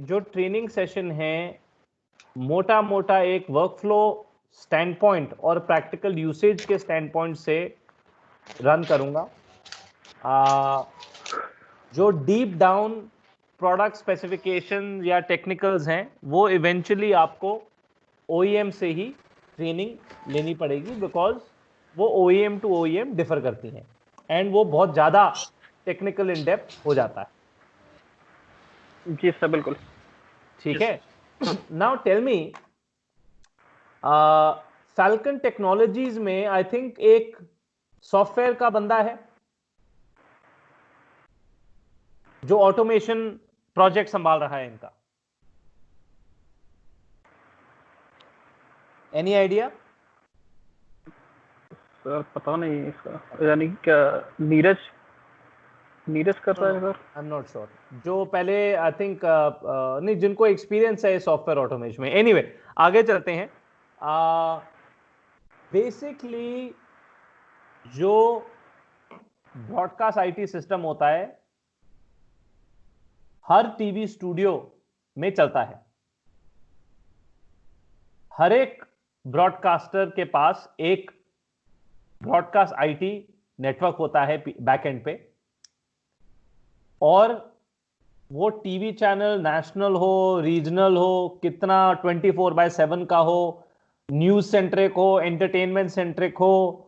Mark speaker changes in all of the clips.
Speaker 1: जो training session है मोटा मोटा एक वर्कफ्लो स्टैंड पॉइंट और प्रैक्टिकल यूसेज के स्टैंड पॉइंट से रन करूंगा। जो डीप डाउन प्रोडक्ट स्पेसिफिकेशन या टेक्निकल्स हैं वो इवेंचुअली आपको OEM से ही ट्रेनिंग लेनी पड़ेगी, बिकॉज वो OEM टू OEM डिफर करती हैं एंड वो बहुत ज्यादा टेक्निकल इन डेप्थ हो जाता है।
Speaker 2: जी सर, बिल्कुल
Speaker 1: ठीक है। Now tell me, falcon technologies में आई थिंक एक सॉफ्टवेयर का बंदा है जो ऑटोमेशन प्रोजेक्ट संभाल रहा है इनका। Any idea?
Speaker 2: सर पता नहीं इसका, यानी क्या नीरज कर रहा है sir?
Speaker 1: I am not sure. जो पहले आई थिंक नहीं, जिनको एक्सपीरियंस है सॉफ्टवेयर ऑटोमेशन में। एनीवे आगे चलते हैं। बेसिकली जो ब्रॉडकास्ट आईटी सिस्टम होता है हर टीवी स्टूडियो में चलता है। हर एक ब्रॉडकास्टर के पास एक ब्रॉडकास्ट आईटी नेटवर्क होता है बैक एंड पे, और वो टीवी चैनल नेशनल हो, रीजनल हो, कितना 24/7 का हो, न्यूज सेंट्रिक हो, एंटरटेनमेंट सेंट्रिक हो,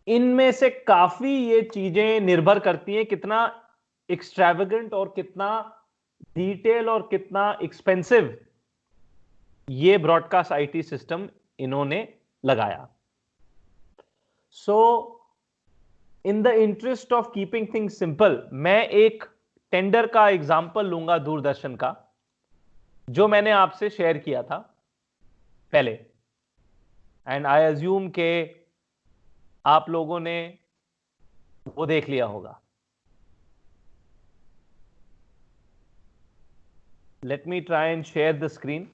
Speaker 1: इनमें से काफी ये चीजें निर्भर करती हैं कितना एक्सट्रावेगेंट और कितना डिटेल और कितना एक्सपेंसिव ये ब्रॉडकास्ट आईटी सिस्टम इन्होंने लगाया। So in the interest of keeping things simple, मैं एक टेंडर का एग्जांपल लूंगा दूरदर्शन का, जो मैंने आपसे शेयर किया था पहले, एंड आई अज्यूम के आप लोगों ने वो देख लिया होगा। Let me try and share the screen.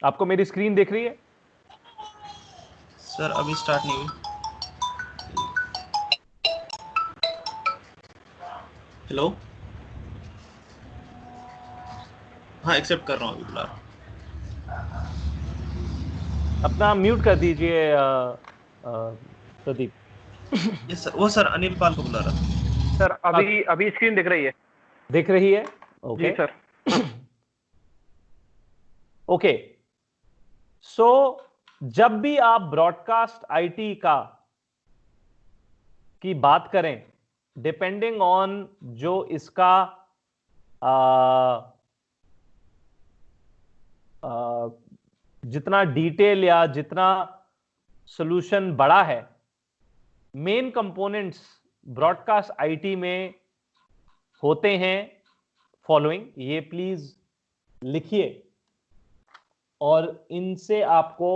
Speaker 1: आपको मेरी स्क्रीन दिख रही है?
Speaker 3: सर अभी स्टार्ट नहीं हुई। हेलो, हाँ एक्सेप्ट कर रहा हूँ अभी बुला रहा हूँ।
Speaker 1: अपना म्यूट कर दीजिए प्रदीप।
Speaker 3: यस सर, वो सर अनिल पाल को बुला रहा था।
Speaker 2: सर अभी स्क्रीन दिख रही है।
Speaker 1: दिख रही है? ओके
Speaker 2: जी सर।
Speaker 1: ओके। सो जब भी आप ब्रॉडकास्ट आईटी का की बात करें, डिपेंडिंग ऑन जो इसका जितना डिटेल या जितना सॉल्यूशन बड़ा है, मेन कंपोनेंट्स ब्रॉडकास्ट आईटी में होते हैं फॉलोइंग। ये प्लीज लिखिए और इनसे आपको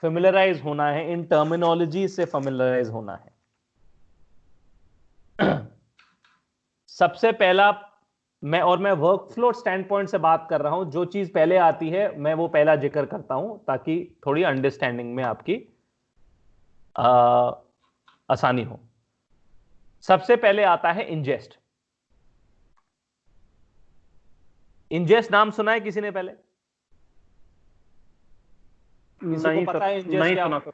Speaker 1: फेमिलराइज होना है, इन टर्मिनोलॉजी से फेमिलराइज होना है। सबसे पहला, मैं वर्कफ्लो स्टैंड पॉइंट से बात कर रहा हूं, जो चीज पहले आती है मैं वो पहला जिक्र करता हूं ताकि थोड़ी अंडरस्टैंडिंग में आपकी आसानी हो। सबसे पहले आता है इंजेस्ट। इंजेस्ट नाम सुना है किसी ने पहले? किसी
Speaker 2: नहीं
Speaker 1: को पता
Speaker 2: सर,
Speaker 1: है इंजेस्ट
Speaker 2: नहीं
Speaker 1: क्या?
Speaker 2: सुना सर,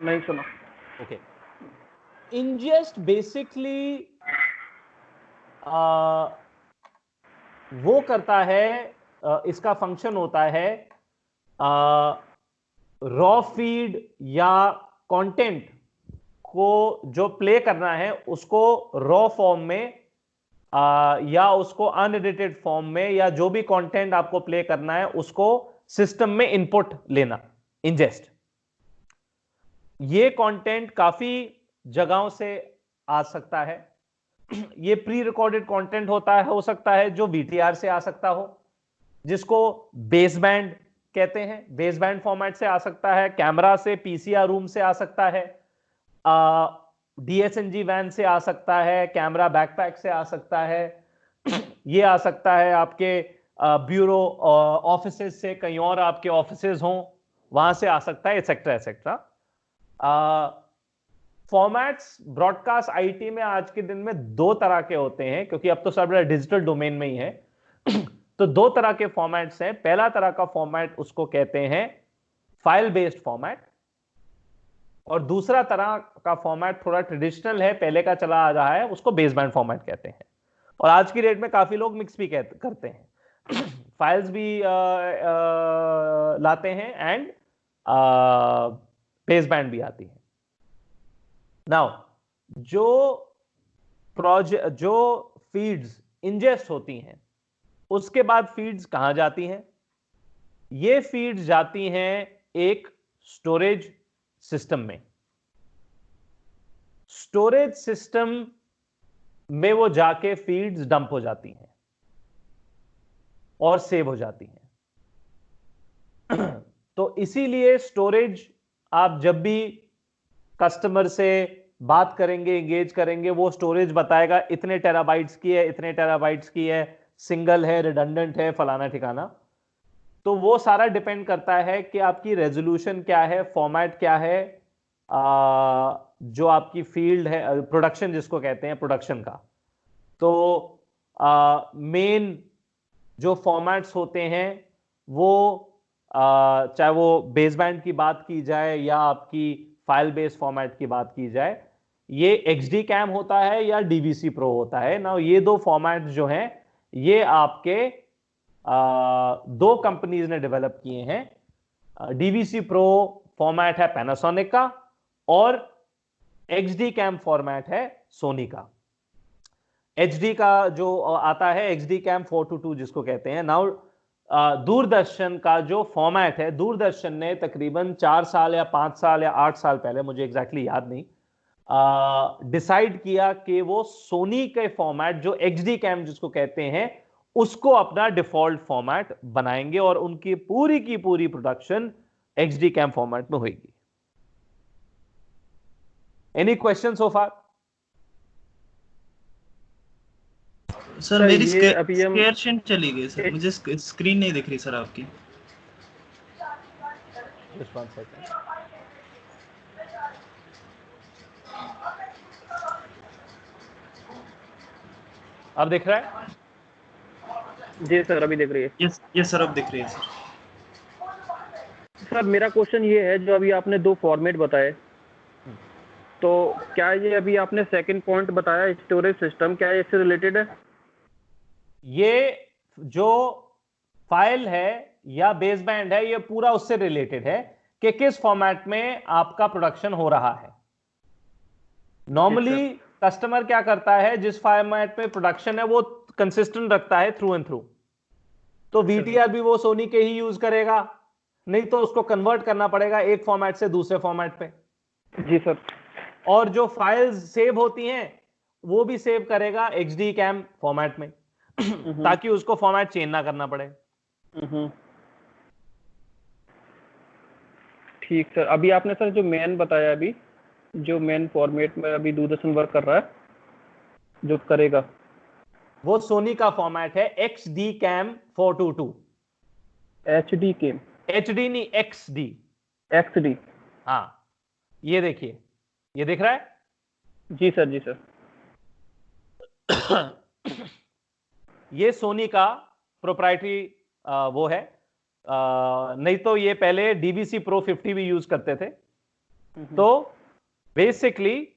Speaker 2: नहीं सुना।
Speaker 1: ओके। इंजेस्ट बेसिकली वो करता है, इसका फंक्शन होता है रॉ फीड या कंटेंट को जो प्ले करना है उसको रॉ फॉर्म में या उसको अनएडिटेड फॉर्म में, या जो भी कंटेंट आपको प्ले करना है उसको सिस्टम में इनपुट लेना, इंजेस्ट। ये कंटेंट काफी जगहों से आ सकता है। ये प्री रिकॉर्डेड कंटेंट होता है, हो सकता है जो वीटीआर से आ सकता हो, जिसको बेसबैंड कहते हैं, बेसबैंड फॉर्मेट से आ सकता है, कैमरा से, पीसीआर रूम से आ सकता है, डीएसएनजी वैन से आ सकता है, कैमरा बैकपैक से आ सकता है, ये आ सकता है आपके ब्यूरो ऑफिसेज से, कहीं और आपके ऑफिसेज हों वहां से आ सकता है, etcetera etcetera. Formats broadcast IT में आज के दिन में दो तरह के होते हैं, क्योंकि अब तो सब डिजिटल डोमेन में ही है। तो दो तरह के फॉर्मेट्स हैं। पहला तरह का फॉर्मेट उसको कहते हैं फाइल बेस्ड फॉर्मेट, और दूसरा तरह का फॉर्मेट थोड़ा ट्रेडिशनल है, पहले का चला आ रहा है, उसको बेसबैंड फॉर्मेट कहते हैं। और आज की डेट में काफी लोग मिक्स भी करते हैं, फाइल्स भी लाते हैं एंड बेसबैंड भी आती है। नाउ जो फीड्स इंजेस्ट होती हैं, उसके बाद फीड्स कहां जाती हैं? ये फीड्स जाती हैं एक स्टोरेज सिस्टम में। स्टोरेज सिस्टम में वो जाके फीड्स डंप हो जाती हैं और सेव हो जाती हैं। तो इसीलिए स्टोरेज, आप जब भी कस्टमर से बात करेंगे, एंगेज करेंगे, वो स्टोरेज बताएगा इतने टेराबाइट्स की है, इतने टेराबाइट्स की है, सिंगल है, रिडंडेंट है, फलाना ठिकाना। तो वो सारा डिपेंड करता है कि आपकी रेजोल्यूशन क्या है, फॉर्मेट क्या है, जो आपकी फील्ड है, प्रोडक्शन जिसको कहते हैं, प्रोडक्शन का। तो मेन जो फॉर्मेट्स होते हैं वो चाहे वो बेसबैंड की बात की जाए या आपकी फाइल बेस्ड फॉर्मेट की बात की जाए, ये XD कैम होता है या DVC प्रो होता है ना। ये दो फॉर्मेट्स जो हैं ये आपके दो कंपनीज ने डेवलप किए हैं। DVC प्रो फॉर्मेट है पैनासोनिक का और XD कैम फॉर्मेट है सोनी का। HD का जो आता है XD कैम 422 जिसको कहते हैं। नाउ दूरदर्शन का जो फॉर्मेट है, दूरदर्शन ने तकरीबन 4 साल या 5 साल या 8 साल पहले, मुझे एग्जैक्टली याद नहीं, डिसाइड किया कि वो सोनी के फॉर्मेट जो XD कैम जिसको कहते हैं उसको अपना डिफॉल्ट फॉर्मेट बनाएंगे और उनकी पूरी की पूरी प्रोडक्शन XD कैम फॉर्मेट में होगी। एनी क्वेश्चन सो फार?
Speaker 3: सर मेरी शेयर चली गई सर, मुझे स्क्रीन नहीं दिख रही सर आपकी।
Speaker 1: Just one second. अब दिख रहा है?
Speaker 2: जी सर, अभी दिख रही है।
Speaker 3: यस सर, अब दिख रही है सर।
Speaker 2: सर मेरा क्वेश्चन ये है, जो अभी आपने दो फॉर्मेट बताए, तो क्या ये अभी आपने सेकंड पॉइंट बताया स्टोरेज सिस्टम, क्या इससे रिलेटेड है?
Speaker 1: ये जो फाइल है या बेसबैंड है, ये पूरा उससे रिलेटेड है कि किस फॉर्मेट में आपका प्रोडक्शन हो रहा है। नॉर्मली कस्टमर क्या करता है, जिस फॉर्मेट में प्रोडक्शन है वो कंसिस्टेंट रखता है थ्रू एंड थ्रू। तो VTR भी वो सोनी के ही यूज करेगा, नहीं तो उसको कन्वर्ट करना पड़ेगा एक फॉर्मेट से दूसरे फॉर्मेट पे।
Speaker 2: जी सर।
Speaker 1: और जो फाइल्स सेव होती हैं वो भी सेव करेगा XD कैम फॉर्मेट में, ताकि उसको फॉर्मेट चेंज ना करना पड़े।
Speaker 2: ठीक सर। अभी आपने सर जो मेन बताया, अभी जो मेन फॉर्मेट में अभी दूरदर्शन वर्क कर रहा है, जो करेगा,
Speaker 1: वो सोनी का फॉर्मेट है XD cam 422।
Speaker 2: HD cam?
Speaker 1: HD नहीं, XD।
Speaker 2: XD।
Speaker 1: हाँ, ये देखिए, ये दिख रहा है?
Speaker 2: जी सर, जी सर।
Speaker 1: ये सोनी का प्रोप्राइटरी वो है, नहीं तो ये पहले DVC Pro 50 भी यूज करते थे। तो बेसिकली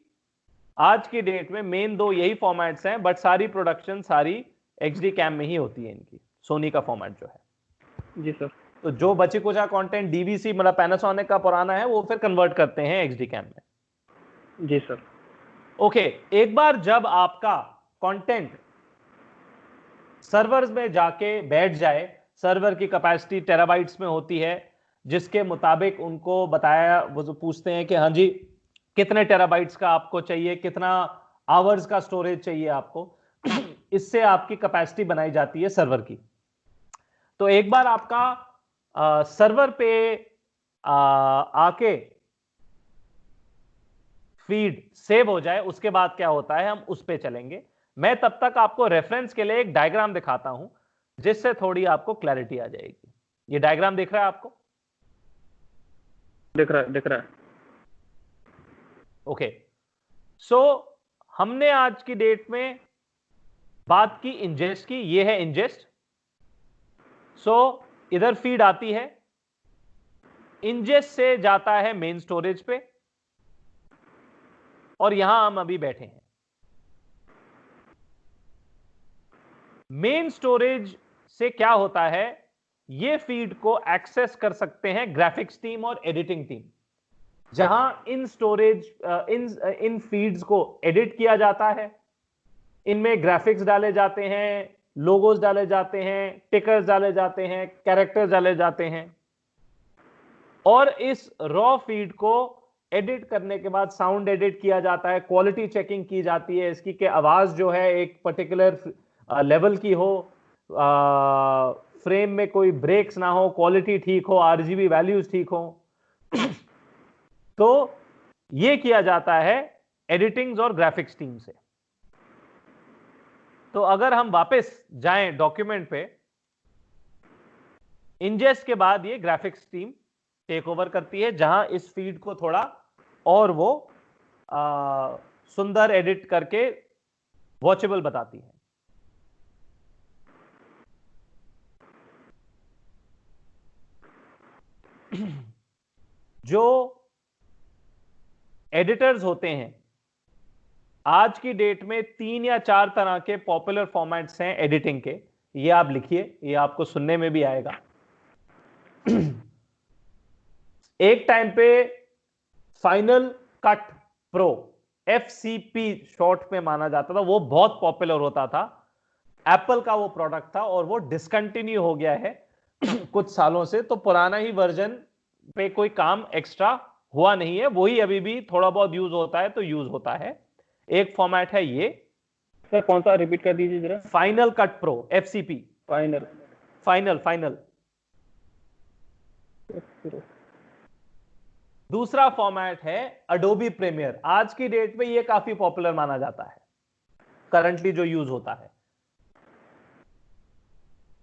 Speaker 1: आज की डेट में मेन दो यही फॉर्मेट्स हैं, बट सारी प्रोडक्शन सारी XD कैम में ही होती है इनकी, सोनी का फॉर्मेट जो है।
Speaker 2: जी सर।
Speaker 1: तो जो बची कुचा कंटेंट DVC मतलब पैनासोनिक का पुराना है, वो फिर कन्वर्ट करते हैं XD कैम में।
Speaker 2: जी सर।
Speaker 1: ओके, एक बार जब आपका कंटेंट सर्वर्स में जाके बैठ जाए, सर्वर की कैपेसिटी टेराबाइट्स में होती है, जिसके मुताबिक उनको बताया, वो जो पूछते हैं कि हाँ जी कितने टेराबाइट्स का आपको चाहिए, कितना आवर्स का स्टोरेज चाहिए आपको, इससे आपकी कैपेसिटी बनाई जाती है सर्वर की। तो एक बार आपका सर्वर पे आके फीड सेव हो जाए, उसके बाद क्या होता है हम उस पे चलेंगे। मैं तब तक आपको रेफरेंस के लिए एक डायग्राम दिखाता हूं, जिससे थोड़ी आपको क्लैरिटी आ जाएगी। ये डायग्राम दिख रहा है आपको?
Speaker 2: दिख रहा है, दिख रहा है।
Speaker 1: ओके, सो हमने आज की डेट में बात की इंजेस्ट की। ये है इंजेस्ट, इधर फीड आती है, इंजेस्ट से जाता है मेन स्टोरेज पे, और यहां हम अभी बैठे हैं। मेन स्टोरेज से क्या होता है, ये फीड को एक्सेस कर सकते हैं ग्राफिक्स टीम और एडिटिंग टीम, जहां इन स्टोरेज इन फीड्स को एडिट किया जाता है। इनमें ग्राफिक्स डाले जाते हैं, लोगोस डाले जाते हैं, टिकर्स डाले जाते हैं, कैरेक्टर्स डाले जाते हैं, और इस रॉ फीड को एडिट करने के बाद साउंड एडिट किया जाता है, क्वालिटी चेकिंग की जाती है इसकी, कि आवाज जो है एक पर्टिकुलर लेवल की हो, फ्रेम में कोई ब्रेक्स ना हो, क्वालिटी ठीक हो, आरजीबी वैल्यूज ठीक हो। तो ये किया जाता है एडिटिंग्स और ग्राफिक्स टीम से। तो अगर हम वापस जाएं डॉक्यूमेंट पे, इंजेस्ट के बाद ये ग्राफिक्स टीम टेक ओवर करती है, जहां इस फीड को थोड़ा और वो सुंदर एडिट करके वॉचेबल बताती है। जो एडिटर्स होते हैं, आज की डेट में 3 या 4 तरह के पॉपुलर फॉर्मेट्स हैं एडिटिंग के, ये आप लिखिए, ये आपको सुनने में भी आएगा। एक टाइम पे final cut pro, FCP short में माना जाता था, वो बहुत पॉपुलर होता था, एप्पल का वो प्रोडक्ट था, और वो डिसकंटिन्यू हो गया है कुछ सालों से। तो पुराना ही वर्जन पे कोई काम एक्स्ट्रा हुआ नहीं है, वही अभी भी थोड़ा बहुत यूज होता है तो यूज होता है। एक फॉर्मेट है ये।
Speaker 2: सर कौन सा, रिपीट कर दीजिए जरा।
Speaker 1: Final cut pro, FCP। Final. दूसरा फॉर्मेट है अडोबी प्रीमियर, आज की डेट में ये काफी पॉपुलर माना जाता है, करंटली जो यूज होता है।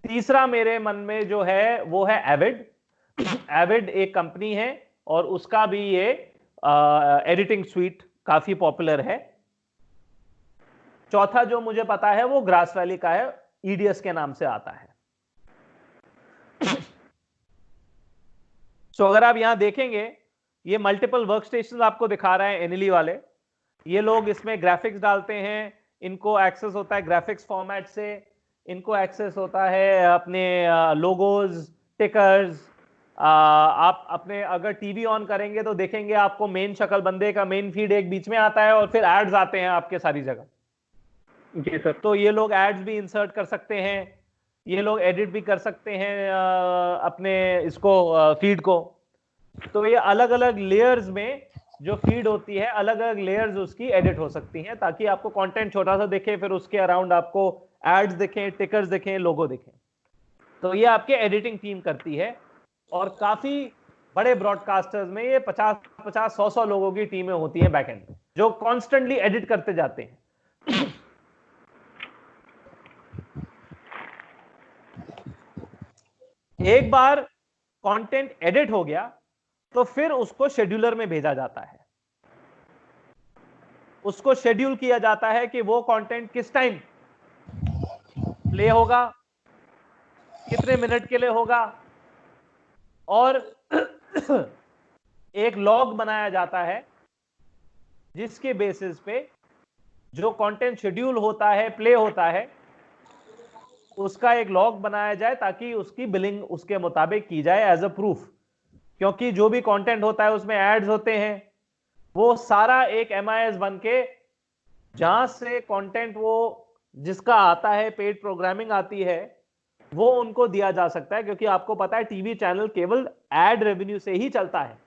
Speaker 1: तीसरा मेरे मन में जो है वो है एविड। एविड एक कंपनी है और उसका भी ये एडिटिंग स्वीट काफी पॉपुलर है। चौथा जो मुझे पता है वो ग्रास वैली का है, EDS के नाम से आता है। अगर आप यहां देखेंगे, ये मल्टीपल वर्कस्टेशन आपको दिखा रहा है एनिली वाले। ये लोग इसमें ग्राफिक्स डालते हैं, इनको एक्सेस होता है ग्राफिक्स फॉर्मेट से, इनको एक्सेस होता है अपने लोगोज, टिकर्स। आप अपने अगर टीवी ऑन करेंगे तो देखेंगे आपको मेन शक्ल बंदे का मेन फीड एक बीच में आता है, और फिर एड्स आते हैं आपके सारी जगह।
Speaker 2: जी सर।
Speaker 1: तो ये लोग एड्स भी इंसर्ट कर सकते हैं, ये लोग एडिट भी कर सकते हैं अपने इसको फीड को। तो ये अलग अलग लेयर्स में जो फीड होती है, अलग अलग लेयर्स उसकी एडिट हो सकती हैं, ताकि आपको कंटेंट छोटा सा दिखे, फिर उसके अराउंड आपको एड्स दिखें, टिकर्स दिखें, लोगो दिखें। तो ये आपकी एडिटिंग टीम करती है, और काफी बड़े ब्रॉडकास्टर्स में ये 50-50, 100 लोगों की टीमें होती हैं बैकएंड में, जो कॉन्स्टेंटली एडिट करते जाते हैं। एक बार कंटेंट एडिट हो गया तो फिर उसको शेड्यूलर में भेजा जाता है, उसको शेड्यूल किया जाता है कि वो कंटेंट किस टाइम प्ले होगा, कितने मिनट के लिए होगा, और एक लॉग बनाया जाता है जिसके बेसिस पे जो कंटेंट शेड्यूल होता है, प्ले होता है, उसका एक लॉग बनाया जाए, ताकि उसकी बिलिंग उसके मुताबिक की जाए एज अ प्रूफ। क्योंकि जो भी कंटेंट होता है उसमें एड्स होते हैं, वो सारा एक MIS बन के, जहां से कंटेंट वो जिसका आता है, पेड प्रोग्रामिंग आती है, वो उनको दिया जा सकता है। क्योंकि आपको पता है टीवी चैनल केवल एड रेवेन्यू से ही चलता है,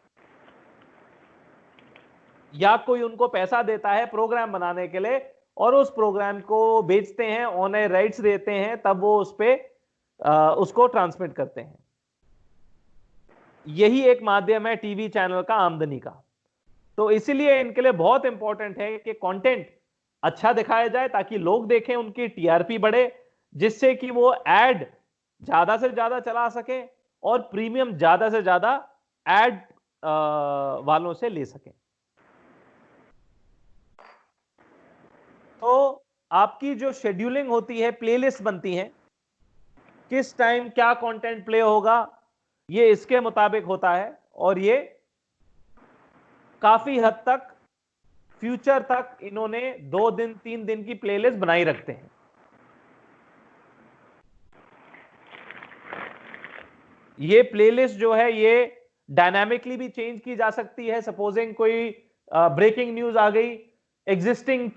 Speaker 1: या कोई उनको पैसा देता है प्रोग्राम बनाने के लिए, और उस प्रोग्राम को बेचते हैं, ऑनलाइन राइट्स देते हैं, तब वो उस पे उसको ट्रांसमिट करते हैं। यही एक माध्यम है टीवी चैनल का आमदनी का। तो इसीलिए इनके लिए बहुत इंपॉर्टेंट है कि कंटेंट अच्छा दिखाया जाए, ताकि लोग देखें, उनकी TRP बढ़े, जिससे कि वो एड ज्यादा से ज्यादा चला सके और प्रीमियम ज्यादा से ज्यादा एड वालों से ले सकें। तो आपकी जो शेड्यूलिंग होती है, प्लेलिस्ट बनती है, किस टाइम क्या कंटेंट प्ले होगा, ये इसके मुताबिक होता है। और ये काफी हद तक फ्यूचर तक इन्होंने 2 दिन 3 दिन की प्लेलिस्ट बनाई रखते हैं। ये प्लेलिस्ट जो है ये डायनामिकली भी चेंज की जा सकती है। सपोजिंग कोई ब्रेकिंग न्यूज आ गई, एग्जिस्टिंग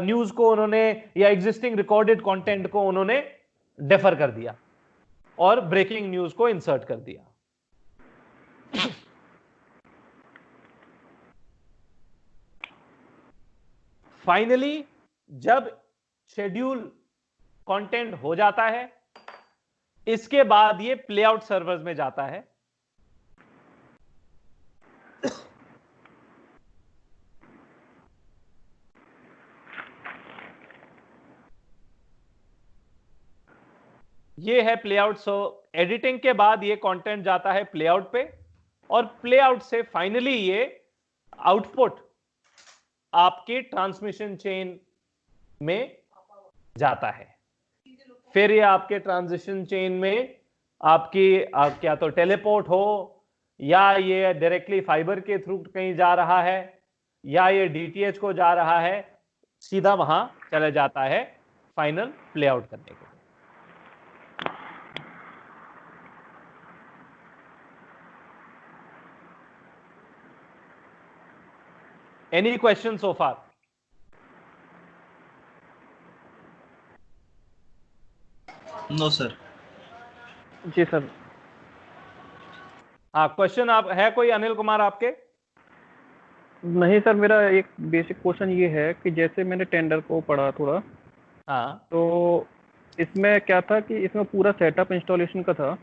Speaker 1: न्यूज को उन्होंने या एग्जिस्टिंग रिकॉर्डेड कंटेंट को उन्होंने डेफर कर दिया और ब्रेकिंग न्यूज को इंसर्ट कर दिया। फाइनली जब शेड्यूल कंटेंट हो जाता है, इसके बाद ये प्लेआउट सर्वर्स में जाता है। ये है प्लेआउट। सो एडिटिंग के बाद ये कंटेंट जाता है प्लेआउट पे, और प्लेआउट से फाइनली ये आउटपुट आपके ट्रांसमिशन चेन में जाता है। फिर ये आपके ट्रांजिशन चेन में आपकी क्या तो टेलीपोर्ट हो, या ये डायरेक्टली फाइबर के थ्रू कहीं जा रहा है, या ये डीटीएच को जा रहा है, सीधा वहां चला जाता है फाइनल प्लेआउट करने के लिए। Any question so far?
Speaker 3: No sir.
Speaker 2: जी सर।
Speaker 1: हाँ, क्वेश्चन आप है कोई अनिल कुमार आपके?
Speaker 2: नहीं सर, मेरा एक बेसिक क्वेश्चन ये है कि जैसे मैंने टेंडर को पढ़ा थोड़ा,
Speaker 1: हाँ
Speaker 2: तो इसमें क्या था कि इसमें पूरा सेटअप इंस्टॉलेशन का था।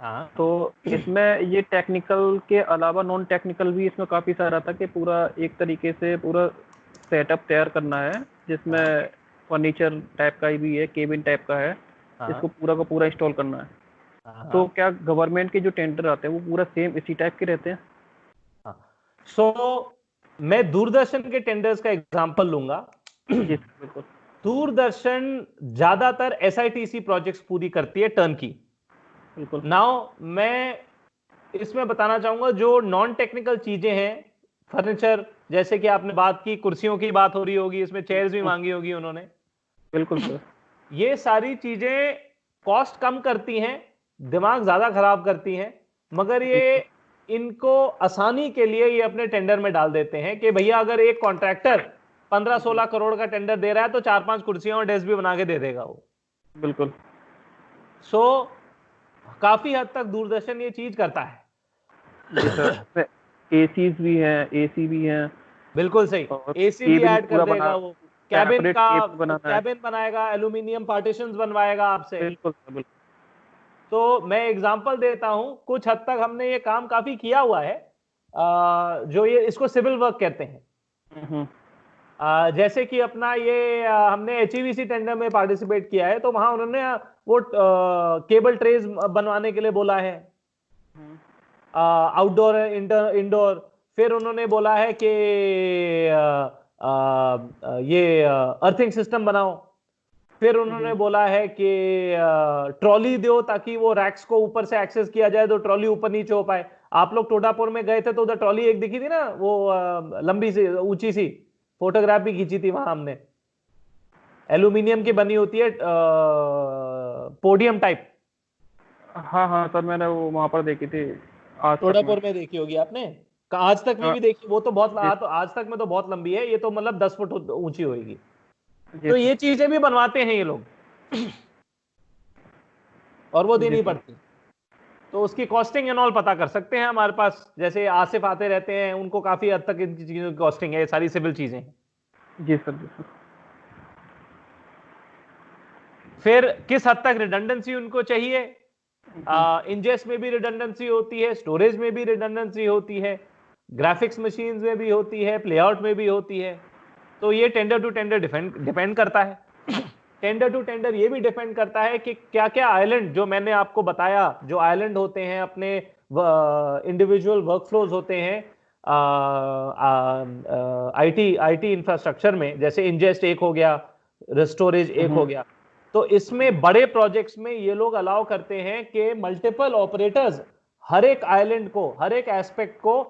Speaker 1: हाँ,
Speaker 2: तो इसमें ये टेक्निकल के अलावा नॉन टेक्निकल भी इसमें काफ़ी सारा था कि पूरा एक तरीके से पूरा सेटअप तैयार करना है, जिसमें फर्नीचर टाइप का भी है, केबिन टाइप का है, इसको पूरा का पूरा इंस्टॉल करना है। तो क्या गवर्नमेंट के जो टेंडर आते हैं वो पूरा सेम इसी टाइप के रहते हैं?
Speaker 1: सो मैं दूरदर्शन के टेंडर्स का एग्जांपल लूंगा।
Speaker 2: जी बिल्कुल।
Speaker 1: दूरदर्शन ज्यादातर एसआईटीसी प्रोजेक्ट्स पूरी करती है टर्नकी।
Speaker 2: बिल्कुल।
Speaker 1: नाउ मैं इसमें बताना चाहूंगा जो नॉन टेक्निकल चीजें हैं, फर्नीचर, जैसे कि आपने बात की, कुर्सियों की बात हो रही होगी, इसमें चेयर्स भी मांगी होगी उन्होंने।
Speaker 2: बिल्कुल सर।
Speaker 1: ये सारी चीजें कॉस्ट कम करती हैं, दिमाग ज्यादा खराब करती हैं, मगर ये इनको आसानी के लिए ये अपने टेंडर में डाल देते हैं कि भैया अगर एक कॉन्ट्रैक्टर 15-16 करोड़ का टेंडर दे रहा है तो 4-5 कुर्सियां और डेस्क भी बना के दे देगा वो।
Speaker 2: बिल्कुल।
Speaker 1: सो काफी हद तक दूरदर्शन ये चीज करता है।
Speaker 2: एसीज भी हैं, एसी भी हैं।
Speaker 1: बिल्कुल सही, एसी भी ऐड कर देगा वो, कैबिन का कैबिन बनाएगा, एल्यूमिनियम पार्टीशंस बनवाएगा आपसे।
Speaker 2: बिल्कुल बिल्कुल।
Speaker 1: तो मैं एग्जांपल देता हूं, कुछ हद तक हमने ये काम काफी किया हुआ है, जो ये इसको सिविल वर्क कहते हैं। जैसे कि अपना ये हमने एचईवीसी टेंडर में पार्टिसिपेट किया है, तो वहां उन्होंने वो केबल ट्रेज बनवाने के लिए बोला है, आउटडोर इंडोर। फिर उन्होंने बोला है कि ये अर्थिंग सिस्टम बनाओ। फिर उन्होंने बोला है कि ट्रॉली दो ताकि वो रैक्स को ऊपर से एक्सेस किया जाए, तो ट्रॉली ऊपर नीचे हो पाए। आप लोग टोडापुर में गए थे तो उधर ट्रॉली एक दिखी थी ना, वो लंबी सी ऊंची सी, फोटोग्राफ भी खींची थी वहां हमने। एल्यूमिनियम की बनी होती है, पोडियम टाइप।
Speaker 2: हाँ हाँ सर, मैंने वो वहां पर देखी थी,
Speaker 1: टोडापुर में देखी होगी आपने, आज तक में भी देखी। वो तो बहुत तो आज तक में तो बहुत लंबी है, ये तो मतलब 10 फुट ऊंची होगी। तो ये चीजें भी बनवाते हैं ये लोग और वो देनी पड़ती। तो उसकी कॉस्टिंग एंड ऑल पता कर सकते हैं हमारे पास, जैसे आसिफ आते रहते हैं, उनको काफी हद तक इनकी चीजों की कॉस्टिंग है, ये सारी सिविल चीजें हैं।
Speaker 2: जी सर, जी सर।
Speaker 1: फिर किस हद तक रिडंडेंसी उनको चाहिए, इंजेस्ट में भी रिडंडेंसी होती है, स्टोरेज में भी रिडंडेंसी होती है, ग्राफिक्स मशीन्स में भी होती है, प्लेआउट में भी होती है। तो ये टेंडर टू टेंडर डिपेंड करता है। टेंडर टू टेंडर ये भी डिपेंड करता है कि क्या क्या आइलैंड, जो मैंने आपको बताया, जो आइलैंड होते हैं अपने इंडिविजुअल वर्कफ्लोज होते हैं आईटी इंफ्रास्ट्रक्चर में, जैसे इंजेस्ट एक हो गया, स्टोरेज एक हो गया। तो इसमें बड़े प्रोजेक्ट्स में ये लोग अलाउ करते हैं कि मल्टीपल ऑपरेटर्स हर एक आइलैंड को, हर एक एस्पेक्ट को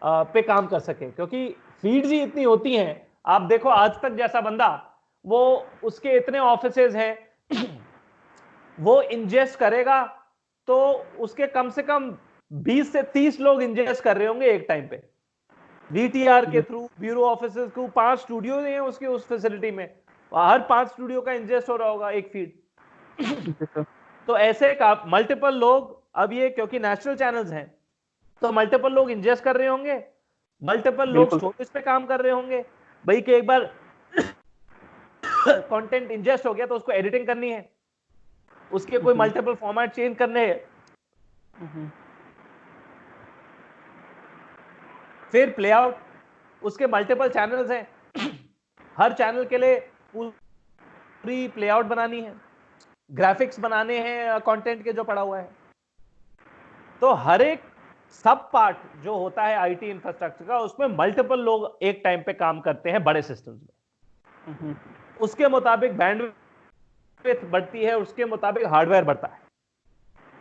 Speaker 1: पे काम कर सके, क्योंकि फीड्स ही इतनी होती हैं। आप देखो आज तक जैसा बंदा, वो उसके इतने ऑफिसेज हैं, वो इंजेस्ट करेगा तो उसके कम से कम 20 से 30 लोग इंजेस्ट कर रहे होंगे एक टाइम पे। वीटीआर के थ्रू, ब्यूरो ऑफिसर्स को 5 स्टूडियो हैं उसके उस फैसिलिटी में, हर 5 स्टूडियो का इंजेस्ट हो रहा होगा एक फीड। तो ऐसे का मल्टीपल लोग, अब ये क्योंकि नेशनल चैनल्स हैं तो मल्टीपल लोग इंजेस्ट कर रहे होंगे, मल्टीपल लोग स्टोरेज पे काम कर रहे होंगे भाई, कि एक बार कंटेंट इंजेस्ट हो गया तो उसको एडिटिंग करनी है, उसके कोई मल्टीपल फॉर्मेट चेंज करने हैं, फिर प्ले आउट, उसके मल्टीपल चैनल्स हैं, हर चैनल के लिए पूरी प्ले आउट बनानी है, ग्राफिक्स बनाने हैं कंटेंट के जो पड़ा हुआ है। तो हर एक सब पार्ट जो होता है आईटी इंफ्रास्ट्रक्चर का, उसमें मल्टीपल लोग एक टाइम पे काम करते हैं बड़े सिस्टम्स में। उसके मुताबिक बैंडविड्थ बढ़ती है, उसके मुताबिक हार्डवेयर बढ़ता है।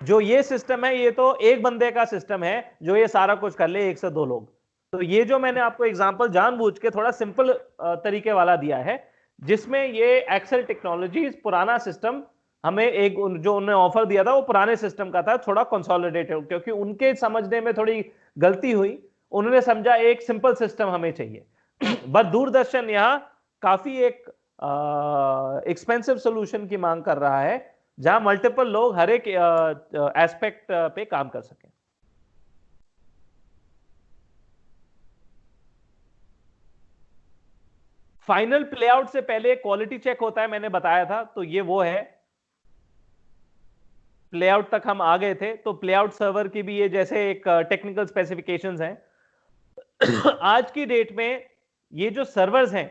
Speaker 1: जो ये सिस्टम है, ये तो एक बंदे का सिस्टम है जो ये सारा कुछ कर ले, 1 से 2 लोग। तो ये जो मैंने आपको एग्जांपल जानबूझ के थोड़ा सिंपल तरीके वाला दिया है, जिसमें ये एक्सेल टेक्नोलॉजीज पुराना सिस्टम हमें एक जो उन्होंने ऑफर दिया था वो पुराने सिस्टम का था, थोड़ा कंसोलिडेटेड, क्योंकि उनके समझने में थोड़ी गलती हुई, उन्होंने समझा एक सिंपल सिस्टम हमें चाहिए। बट दूरदर्शन यहाँ काफी एक एक्सपेंसिव सॉल्यूशन की मांग कर रहा है, जहां मल्टीपल लोग हर एक एस्पेक्ट पे काम कर सकें। फाइनल प्लेआउट से पहले क्वालिटी चेक होता है, मैंने बताया था, तो ये वो है। प्लेआउट तक हम आ गए थे, तो प्लेआउट सर्वर की भी ये जैसे एक टेक्निकल स्पेसिफिकेशंस हैं। आज की डेट में ये जो सर्वर्स हैं,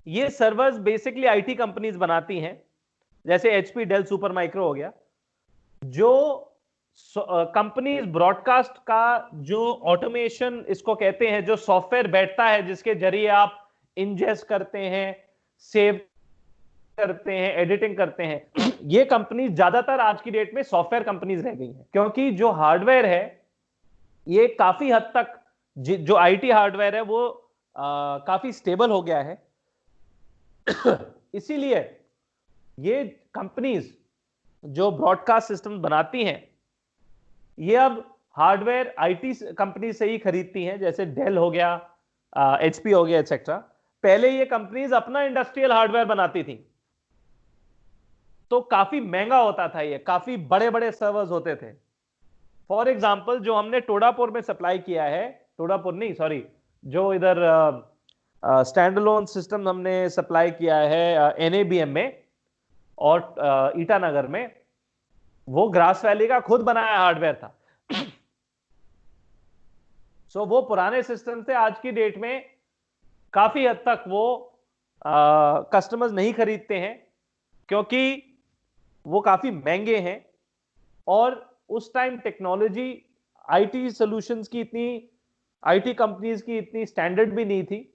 Speaker 1: ये सर्वर्स बेसिकली आईटी कंपनीज बनाती हैं, जैसे एचपी, डेल, सुपर माइक्रो हो गया। जो कंपनीज ब्रॉडकास्ट का जो ऑटोमेशन इसको कहते हैं, जो सॉफ्टवेयर बैठता है जिसके जरिए आप इंजेस्ट करते हैं, सेव करते हैं, एडिटिंग करते हैं, ये कंपनीज ज्यादातर आज की डेट में सॉफ्टवेयर कंपनीज रह गई हैं, क्योंकि जो हार्डवेयर है ये काफी हद तक जो आईटी हार्डवेयर है वो काफी स्टेबल हो गया है। इसीलिए ये कंपनीज जो ब्रॉडकास्ट सिस्टम बनाती हैं, ये अब हार्डवेयर आईटी कंपनी से ही खरीदती हैं, जैसे डेल हो गया, एचपी हो गया, एटसेट्रा। पहले ये कंपनीज अपना इंडस्ट्रियल हार्डवेयर बनाती थी, तो काफी महंगा होता था, ये काफी बड़े बड़े सर्वर्स होते थे। फॉर एग्जांपल जो हमने टोडापुर में सप्लाई किया है, टोडापुर नहीं सॉरी, जो इधर स्टैंडअलोन सिस्टम हमने सप्लाई किया है एनएबीएम में और ईटानगर में, वो ग्रास वैली का खुद बनाया हार्डवेयर था। सो वो पुराने सिस्टम से आज की डेट में काफी हद तक वो कस्टमर्स नहीं खरीदते हैं, क्योंकि वो काफी महंगे हैं, और उस टाइम टेक्नोलॉजी आईटी सॉल्यूशंस की इतनी, आईटी कंपनीज की इतनी स्टैंडर्ड भी नहीं थी।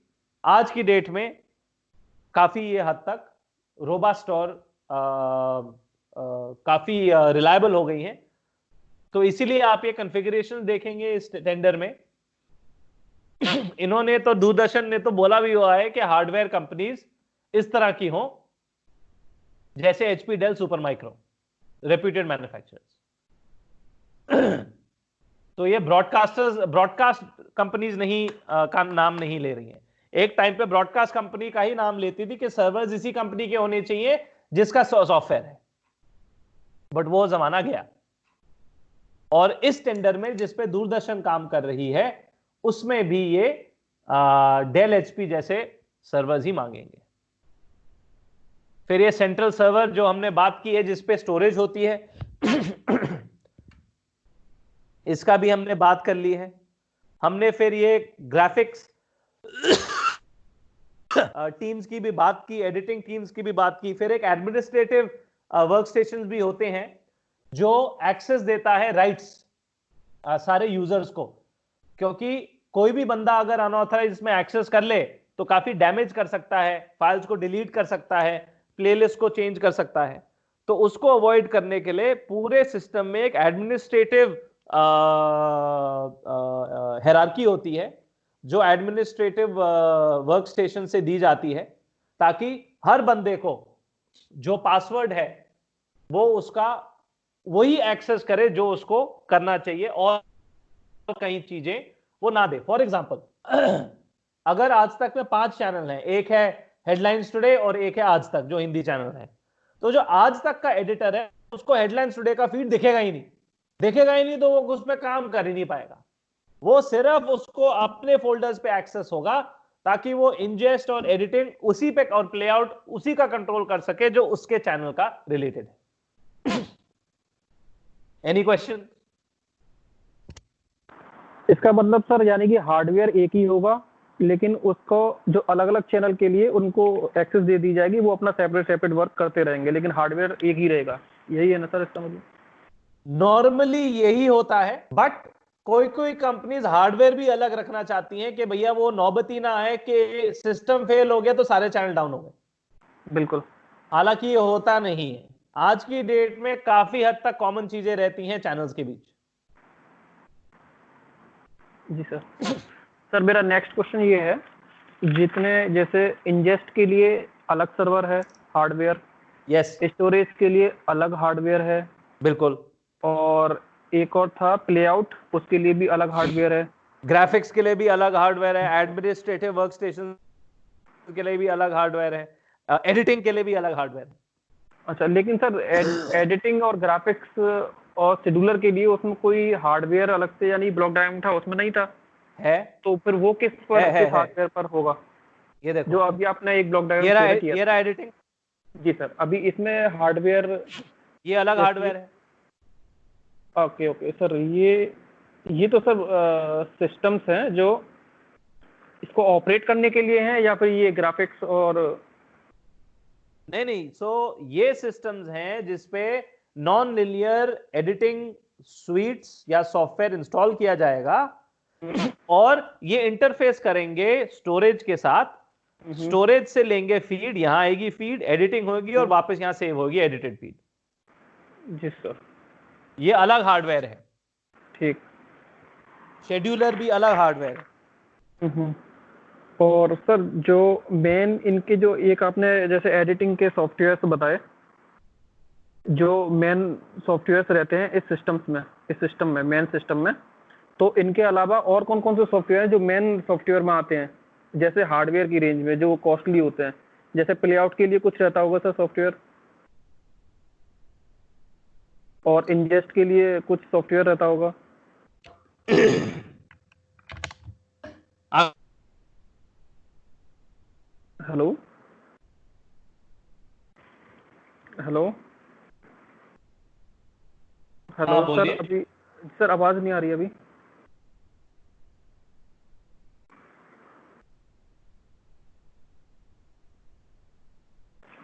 Speaker 1: आज की डेट में काफी ये हद तक रोबस्ट और काफी रिलायबल हो गई हैं। तो इसीलिए आप ये कॉन्फ़िगरेशन देखेंगे इस टेंडर में। इन्होंने तो, दूरदर्शन ने तो बोला भी हुआ है कि हार्डवेयर कंपनीज इस तरह की हो जैसे HP, Dell, super micro, reputed manufacturers. तो ये ब्रॉडकास्ट कंपनीज नहीं का नाम नहीं ले रही हैं। एक टाइम पे ब्रॉडकास्ट कंपनी का ही नाम लेती थी कि सर्वर्स इसी कंपनी के होने चाहिए जिसका सॉफ्टवेयर है, बट वो जमाना गया। और इस टेंडर में जिस पे दूरदर्शन काम कर रही है, उसमें भी ये डेल, एचपी जैसे सर्वर्स ही मांगेंगे। फिर ये सेंट्रल सर्वर जो हमने बात की है, जिसपे स्टोरेज होती है, इसका भी हमने बात कर ली है। हमने फिर ये ग्राफिक्स टीम्स की भी बात की, एडिटिंग टीम्स की भी बात की। फिर एक एडमिनिस्ट्रेटिव वर्क स्टेशन भी होते हैं जो एक्सेस देता है राइट्स सारे यूजर्स को, क्योंकि कोई भी बंदा अगर अनऑथराइज इसमें एक्सेस कर ले तो काफी डैमेज कर सकता है, फाइल्स को डिलीट कर सकता है, प्लेलिस्ट को चेंज कर सकता है। तो उसको अवॉइड करने के लिए पूरे सिस्टम में एक एडमिनिस्ट्रेटिव हायरार्की होती है जो एडमिनिस्ट्रेटिव वर्क स्टेशन से दी जाती है, ताकि हर बंदे को जो पासवर्ड है वो उसका वही एक्सेस करे जो उसको करना चाहिए और कई चीजें वो ना दे। फॉर एग्जांपल, अगर आज तक में 5 चैनल हैं, एक है हेडलाइंस टुडे और एक है आज तक जो हिंदी चैनल है, तो जो आज तक का एडिटर है उसको हेडलाइंस टुडे का फीड दिखेगा ही नहीं, तो वो उस पर काम कर ही नहीं पाएगा। वो सिर्फ उसको अपने फोल्डर्स पे एक्सेस होगा ताकि वो इंजेस्ट और एडिटिंग उसी पे और प्लेआउट उसी का कंट्रोल कर सके जो उसके चैनल का रिलेटेड है। Any question?
Speaker 2: इसका मतलब सर यानी कि हार्डवेयर एक ही होगा, लेकिन उसको जो अलग अलग चैनल के लिए उनको एक्सेस दे दी जाएगी, वो अपना सेपरेट वर्क करते रहेंगे, लेकिन हार्डवेयर एक ही रहेगा, यही है ना सर इसका मतलब?
Speaker 1: नॉर्मली यही होता है, बट कोई कंपनीज हार्डवेयर भी अलग रखना चाहती हैं कि भैया वो नौबती ना आए कि सिस्टम फेल हो गया तो सारे चैनल डाउन हो गए।
Speaker 2: बिल्कुल।
Speaker 1: हालांकि ये होता नहीं है, आज की डेट में काफी हद तक कॉमन चीजें रहती हैं चैनल्स के बीच।
Speaker 2: जी सर। सर मेरा नेक्स्ट क्वेश्चन ये है, जितने जैसे इंजेस्ट के लिए अलग सर्वर है हार्डवेयर,
Speaker 1: यस,
Speaker 2: स्टोरेज के लिए अलग हार्डवेयर है,
Speaker 1: बिल्कुल,
Speaker 2: और एक और था प्लेआउट, उसके लिए भी अलग हार्डवेयर है,
Speaker 1: ग्राफिक्स के लिए भी अलग हार्डवेयर है, एडमिनिस्ट्रेटिव वर्कस्टेशन के लिए भी अलग हार्डवेयर है, एडिटिंग के लिए भी अलग हार्डवेयर है।
Speaker 2: अच्छा, लेकिन सर एडिटिंग और ग्राफिक्स और शेड्यूलर के लिए उसमें कोई हार्डवेयर अलग से यानी ब्लॉक डायग्राम था उसमें नहीं था?
Speaker 1: है,
Speaker 2: तो फिर वो किस हार्डवेयर पर होगा?
Speaker 1: ये देखो,
Speaker 2: जो अभी आपने एक ब्लॉक डायग्राम शेयर किया।
Speaker 1: ये रहा एडिटिंग।
Speaker 2: जी सर, अभी इसमें हार्डवेयर
Speaker 1: ये अलग हार्डवेयर है।
Speaker 2: ओके सर, ये तो सब सिस्टम्स हैं जो इसको ऑपरेट करने के लिए हैं, या फिर ये ग्राफिक्स और
Speaker 1: नहीं, सो ये सिस्टम्स हैं जिसपे नॉन लिनियर एडिटिंग स्वीट्स या सॉफ्टवेयर इंस्टॉल किया जाएगा और ये इंटरफेस करेंगे स्टोरेज के साथ। स्टोरेज से लेंगे फीड, यहां आएगी फीड, एडिटिंग होगी और वापस यहां सेव होगी एडिटेड फीड।
Speaker 2: जी सर,
Speaker 1: ये अलग हार्डवेयर है।
Speaker 2: ठीक।
Speaker 1: शेड्यूलर भी अलग हार्डवेयर है।
Speaker 2: और सर जो मेन इनके जो एक आपने जैसे एडिटिंग के सॉफ्टवेयर्स बताए, जो मेन सॉफ्टवेयर्स रहते हैं इस सिस्टम में मेन सिस्टम में, तो इनके अलावा और कौन कौन से सॉफ्टवेयर हैं जो मेन सॉफ्टवेयर में आते हैं, जैसे हार्डवेयर की रेंज में जो कॉस्टली होते हैं? जैसे प्लेआउट के लिए कुछ रहता होगा सर सॉफ्टवेयर, और इंजेस्ट के लिए कुछ सॉफ्टवेयर रहता होगा। हेलो हेलो हेलो सर, अभी सर आवाज नहीं आ रही अभी।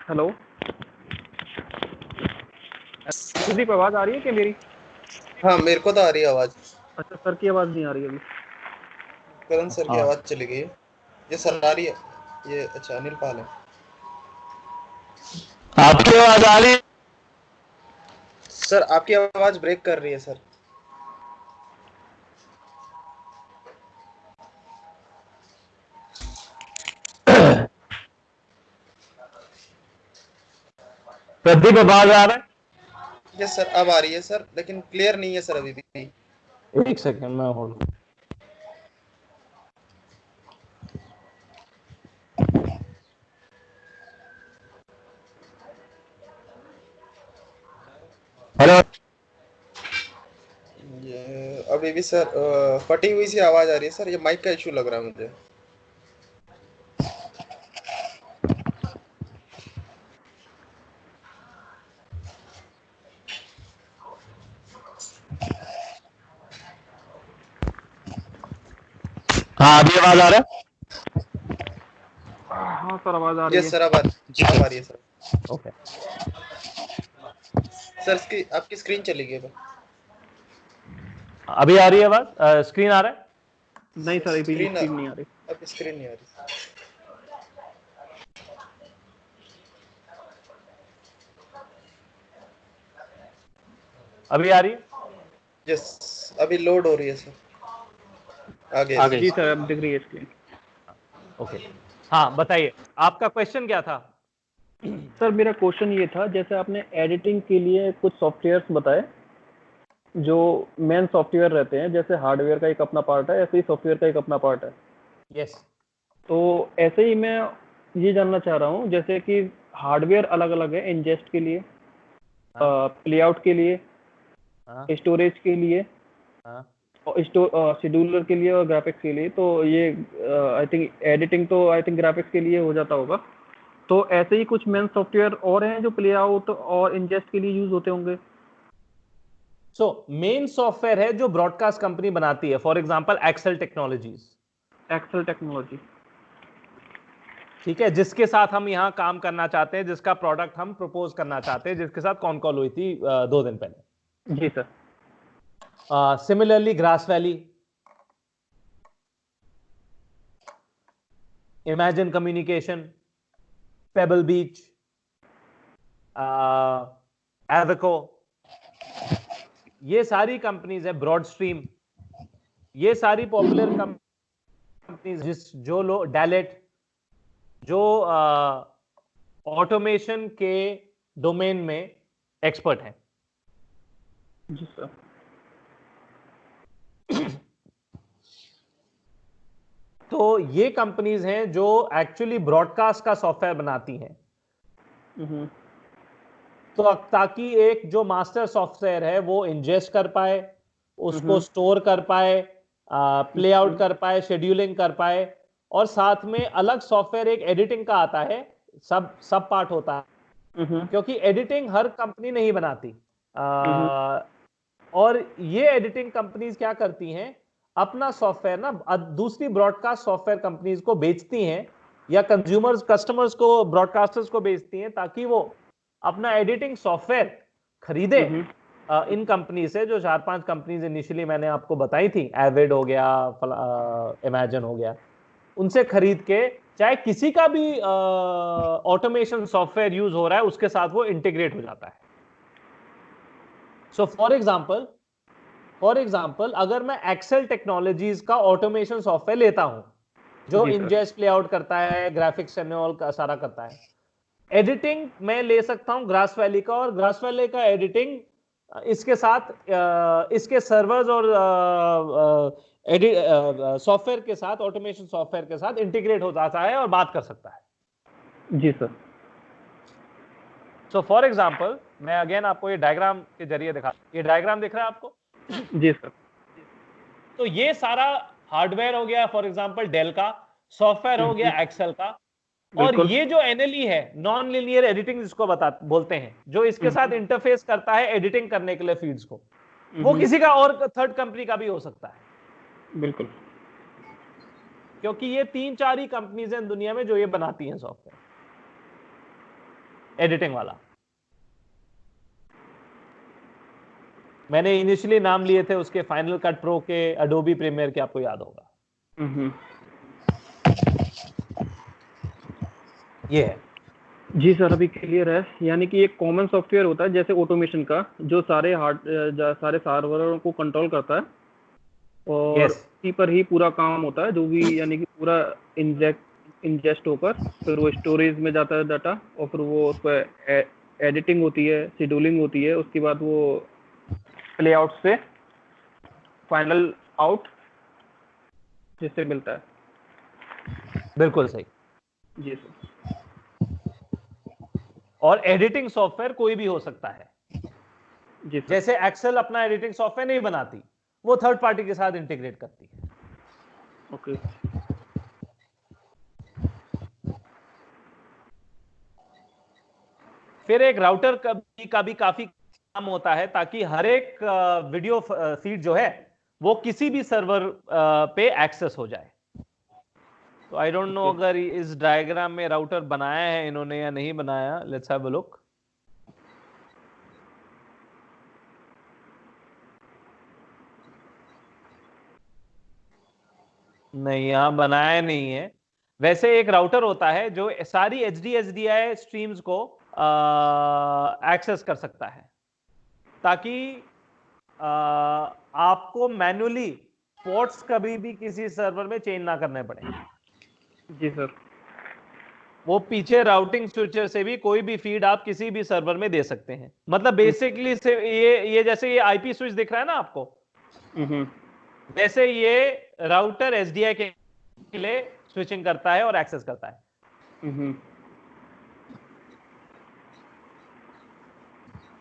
Speaker 2: हेलो सुदीप, आवाज आ रही है क्या मेरी?
Speaker 4: हाँ, मेरे को तो आ रही है आवाज।
Speaker 2: अच्छा, सर की आवाज नहीं आ रही अभी।
Speaker 4: करण सर की आवाज चली गई है। ये सर आ रही है, ये अच्छा अनिल पाल है।
Speaker 1: आपकी आवाज आ रही है?
Speaker 4: सर आपकी आवाज ब्रेक कर रही है सर।
Speaker 1: प्रदीप आवाज आ रहा है?
Speaker 4: यस सर, अब आ रही है सर, लेकिन क्लियर नहीं है सर अभी भी।
Speaker 1: एक सेकंड में होल्ड। हेलो,
Speaker 4: ये अभी भी सर फटी हुई सी आवाज आ रही है सर। ये माइक का इशू लग रहा है मुझे।
Speaker 1: हाँ अभी आवाज आ रहा है?
Speaker 2: हाँ सर, आवाज आ रही है।
Speaker 4: यस सर, अब आ रही है सर।
Speaker 1: ओके
Speaker 4: सर इसकी आपकी स्क्रीन चली गई है।
Speaker 1: अभी आ रही है आवाज? स्क्रीन आ रहा है?
Speaker 2: नहीं सर, अभी स्क्रीन नहीं आ रही।
Speaker 4: अब स्क्रीन नहीं आ रही।
Speaker 1: अभी आ रही है?
Speaker 4: यस, अभी लोड हो रही है सर। आगे
Speaker 2: जी सर, अब दिख रही है स्क्रीन।
Speaker 1: ओके, हाँ बताइए, आपका क्वेश्चन क्या था?
Speaker 2: सर मेरा क्वेश्चन ये था, जैसे आपने एडिटिंग के लिए कुछ सॉफ्टवेयर्स बताए जो मेन सॉफ्टवेयर रहते हैं, जैसे हार्डवेयर का एक अपना पार्ट है, ऐसे ही सॉफ्टवेयर का एक अपना पार्ट है।
Speaker 1: यस।
Speaker 2: तो ऐसे ही मैं ये जानना चाह रहा हूँ, जैसे कि हार्डवेयर अलग अलग है, इंजेस्ट के लिए, प्लेआउट के लिए, स्टोरेज के लिए,
Speaker 1: हाँ।
Speaker 2: शेड्यूलर के लिए और ग्राफिक्स के लिए। तो ये आई थिंक एडिटिंग तो आई थिंक ग्राफिक्स के लिए हो जाता होगा। तो ऐसे ही कुछ मेन सॉफ्टवेयर और हैं जो प्लेआउट और इंजेस्ट के लिए यूज होते होंगे?
Speaker 1: सो मेन सॉफ्टवेयर है जो ब्रॉडकास्ट कंपनी बनाती है, for example Excel technologies.
Speaker 2: Excel technology,
Speaker 1: ठीक है, जिसके साथ हम यहां काम करना चाहते हैं, जिसका प्रोडक्ट हम प्रपोज करना चाहते हैं, जिसके साथ कॉन कॉल हुई थी 2 दिन पहले।
Speaker 2: जी sir.
Speaker 1: Similarly Grass Valley, Imagine Communication, Pebble Beach, Avco, ये सारी कंपनीज है, ब्रॉड स्ट्रीम, ये सारी पॉपुलर कंपनीज जो लोग डैलेट, जो ऑटोमेशन के डोमेन में एक्सपर्ट हैं।
Speaker 2: जी सर।
Speaker 1: तो ये कंपनीज हैं जो एक्चुअली ब्रॉडकास्ट का सॉफ्टवेयर बनाती हैं। तो ताकि एक जो मास्टर सॉफ्टवेयर है वो इंजेस्ट कर पाए, उसको स्टोर कर पाए, प्ले आउट कर पाए, शेड्यूलिंग कर पाए, और साथ में अलग सॉफ्टवेयर एक एडिटिंग का आता है, सब पार्ट होता है, क्योंकि एडिटिंग हर कंपनी नहीं बनाती। और ये एडिटिंग कंपनीज क्या करती हैं, अपना सॉफ्टवेयर ना दूसरी ब्रॉडकास्ट सॉफ्टवेयर कंपनीज को बेचती हैं, या कंज्यूमर्स कस्टमर्स को, ब्रॉडकास्टर्स को बेचती हैं, ताकि वो अपना एडिटिंग सॉफ्टवेयर खरीदे इन कंपनी से, जो 4-5 कंपनीज इनिशियली मैंने आपको बताई थी, एविड हो गया, इमेजिन हो गया, उनसे खरीद के, चाहे किसी का भी ऑटोमेशन सॉफ्टवेयर यूज हो रहा है उसके साथ वो इंटीग्रेट हो जाता है। सो फॉर एग्जाम्पल अगर मैं एक्सेल टेक्नोलॉजीज का ऑटोमेशन सॉफ्टवेयर लेता हूं, जो इंजेस्ट प्लेआउट करता है, ग्राफिक्स एंड ऑल का सारा करता है, एडिटिंग मैं ले सकता हूं ग्रास वैली का, और ग्रास वैली का एडिटिंग इसके साथ इसके सर्वर्स और सॉफ्टवेयर के साथ, ऑटोमेशन सॉफ्टवेयर के साथ इंटीग्रेट हो जाता है और बात कर सकता है।
Speaker 2: जी सर।
Speaker 1: सो फॉर एग्जाम्पल मैं अगेन आपको ये डायग्राम के जरिए दिखा, ये डायग्राम दिख रहा है आपको?
Speaker 2: जी सर।
Speaker 1: तो ये सारा हार्डवेयर हो गया, फॉर एग्जांपल डेल का, सॉफ्टवेयर हो गया एक्सेल का, और ये जो एनएलई है, नॉन लीनियर एडिटिंग जिसको बोलते हैं, जो इसके साथ इंटरफेस करता है एडिटिंग करने के लिए फीड्स को, वो किसी का और थर्ड कंपनी का भी हो सकता है।
Speaker 2: बिल्कुल।
Speaker 1: क्योंकि ये 3-4 ही कंपनीज हैं दुनिया में जो ये बनाती हैं सॉफ्टवेयर एडिटिंग वाला। मैंने इनिशियली नाम लिए थे उसके, फाइनल कट प्रो के, एडोबी प्रीमियर के, आपको याद होगा। ये है।
Speaker 2: जी सर, अभी क्लियर है। यानी कि एक कॉमन सॉफ्टवेयर होता है जैसे ऑटोमेशन का, जो सारे सारे सर्वरों को कंट्रोल करता है, और इसी पर ही पूरा काम होता है, जो भी यानी कि पूरा इंजेस्ट होकर फिर वो स्टोरेज में जाता है डाटा, और फिर वो उस पर एडिटिंग होती है, शेड्यूलिंग होती है, उसके बाद वो प्ले आउट से फाइनल आउट जिससे मिलता है।
Speaker 1: बिल्कुल सही।
Speaker 2: जी सर।
Speaker 1: और एडिटिंग सॉफ्टवेयर कोई भी हो सकता है।
Speaker 2: जी सर।
Speaker 1: जैसे एक्सेल अपना एडिटिंग सॉफ्टवेयर नहीं बनाती, वो थर्ड पार्टी के साथ इंटीग्रेट करती है।
Speaker 2: ओके।
Speaker 1: फिर एक राउटर का भी काफी काम होता है, ताकि हर एक वीडियो फीड जो है वो किसी भी सर्वर पे एक्सेस हो जाए। तो आई डोंट नो अगर इस डायग्राम में राउटर बनाया है इन्होंने या नहीं बनाया, लेट्स हैव अ लुक। नहीं, यहां बनाया नहीं है। वैसे एक राउटर होता है जो सारी HDSDI स्ट्रीम्स को एक्सेस कर सकता है, ताकि आपको मैन्युअली पोर्ट्स कभी भी किसी सर्वर में चेंज ना करने पड़े।
Speaker 2: जी सर।
Speaker 1: वो पीछे राउटिंग स्विचर से भी कोई भी फीड आप किसी भी सर्वर में दे सकते हैं। मतलब बेसिकली से ये जैसे ये आईपी स्विच दिख रहा है ना आपको, वैसे ये राउटर एसडीआई के लिए स्विचिंग करता है और एक्सेस करता है।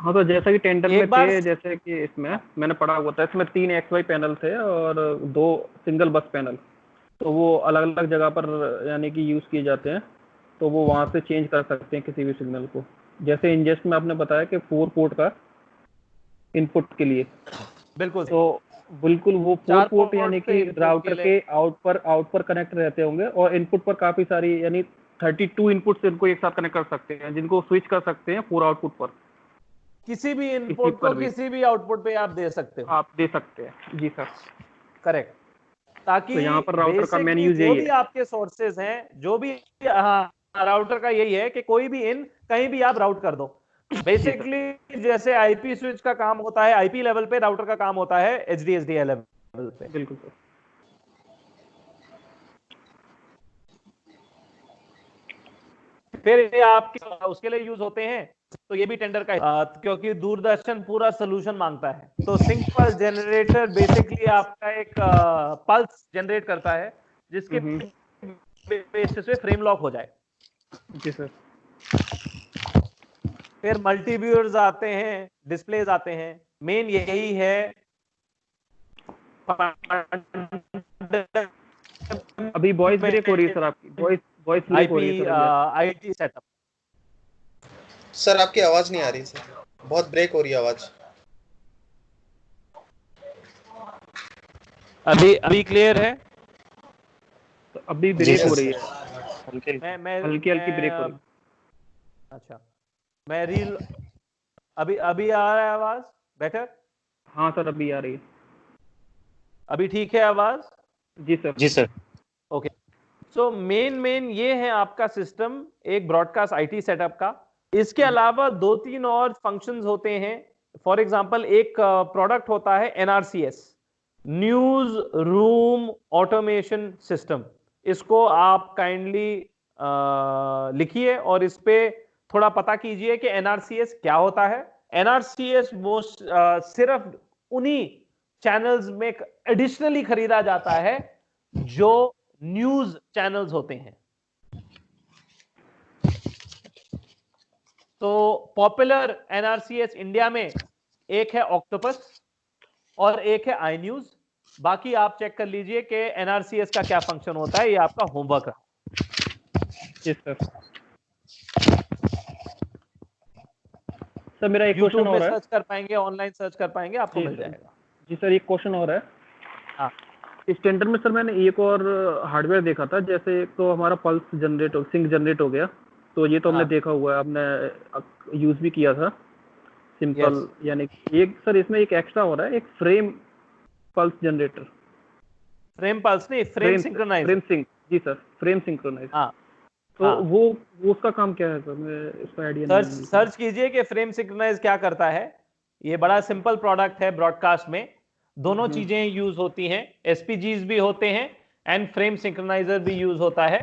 Speaker 2: हाँ, तो जैसा कि टेंडर में थे, जैसे कि इसमें मैंने पढ़ा हुआ था, इसमें 3 XY पैनल थे और 2 सिंगल बस पैनल, तो वो अलग अलग जगह पर यानी कि यूज किए जाते हैं, तो वो वहां से चेंज कर सकते हैं किसी भी सिग्नल को। जैसे इंजेस्ट में आपने बताया कि 4 पोर्ट का इनपुट के लिए,
Speaker 1: बिल्कुल,
Speaker 2: तो बिल्कुल वो 4 पोर्ट यानी कि राउटर के आउट पर कनेक्ट रहते होंगे और इनपुट पर काफी सारी यानी 32 इनपुट से इनको एक साथ कनेक्ट कर सकते हैं, जिनको स्विच कर सकते हैं 4 आउटपुट पर।
Speaker 1: किसी भी इनपुट को किसी भी आउटपुट पे आप दे सकते हो।
Speaker 2: आप दे सकते हैं, जी सर।
Speaker 1: करेक्ट। ताकि
Speaker 2: तो यहाँ पर राउटर का मेन यूज
Speaker 1: जो भी आपके सोर्सेज हैं, जो भी, हाँ, राउटर का यही है कि कोई भी इन कहीं भी आप राउट कर दो। बेसिकली जैसे आईपी स्विच का काम होता है आईपी लेवल पे, राउटर का काम होता है एचडीएसडी लेवल पे।
Speaker 2: बिल्कुल सर।
Speaker 1: फिर ये आपके उसके लिए यूज होते हैं, तो ये भी टेंडर का क्योंकि दूरदर्शन पूरा सोल्यूशन मांगता है, तो सिंक पल्स जनरेटर बेसिकली आपका एक पल्स जनरेट करता है जिसके बेसिस पे फ्रेम लॉक हो जाए।
Speaker 2: जी सर।
Speaker 1: फिर मल्टीव्यूअर्स आते हैं, डिस्प्लेज आते हैं, मेन यही है।
Speaker 2: अभी वॉइस ब्रेक हो रही है सर, आपकी वॉइस ब्रेक हो रही है सर।
Speaker 1: आईटी सेटअप
Speaker 4: सर, आपकी आवाज नहीं आ रही सर, बहुत ब्रेक हो रही है आवाज।
Speaker 1: अभी क्लियर है?
Speaker 2: तो अभी ब्रेक हो रही है, हल्की ब्रेक हो रही है।
Speaker 1: अच्छा, मैं रील अभी आ रहा है आवाज बेटर?
Speaker 2: हाँ सर, अभी आ रही है।
Speaker 1: अभी ठीक है आवाज?
Speaker 2: जी सर।
Speaker 3: जी सर।
Speaker 1: ओके, सो मेन ये है आपका सिस्टम, एक ब्रॉडकास्ट आईटी सेटअप का। इसके अलावा 2-3 और फंक्शंस होते हैं। फॉर एग्जांपल एक प्रोडक्ट होता है एनआरसीएस, न्यूज रूम ऑटोमेशन सिस्टम। इसको आप काइंडली लिखिए और इस पे थोड़ा पता कीजिए कि एनआरसीएस क्या होता है। एनआरसीएस वो सिर्फ उन्हीं चैनल्स में एडिशनली खरीदा जाता है जो न्यूज चैनल्स होते हैं। तो पॉपुलर एनआरसीएस इंडिया में एक है ऑक्टोपस और एक है आई न्यूज। बाकी आप चेक कर लीजिए कि एनआरसीएस का क्या फंक्शन होता है, ये आपका होमवर्क है।
Speaker 2: जी सर। सर मेरा एक क्वेश्चन और है,
Speaker 1: सर्च कर पाएंगे, ऑनलाइन सर्च कर पाएंगे, आपको मिल जाएगा।
Speaker 2: जी सर, एक क्वेश्चन और है।
Speaker 1: हाँ,
Speaker 2: इस टेंडर में सर मैंने एक और हार्डवेयर देखा था, जैसे एक तो हमारा पल्स जनरेट सिंक जनरेट हो गया, तो ये तो हमने देखा हुआ है, हमने यूज भी किया था सिंपल। यानी एक सर इसमें एक एक्स्ट्रा हो रहा है, एक frame pulse generator.
Speaker 1: Frame pulse नहीं, फ्रेम सिंक्रोनाइज।
Speaker 2: फ्रेम सिंक, जी सर, फ्रेम सिंक्रोनाइज।
Speaker 1: हाँ,
Speaker 2: तो वो उसका काम क्या है सर? मैं इसका आइडिया नहीं।
Speaker 1: सर्च कीजिए कि फ्रेम सिंक्रोनाइज क्या करता है। ये बड़ा सिंपल प्रोडक्ट है। ब्रॉडकास्ट में दोनों चीजें यूज होती हैं, एसपीजीज भी होते हैं एंड फ्रेम सिंक्रोनाइजर भी यूज होता है।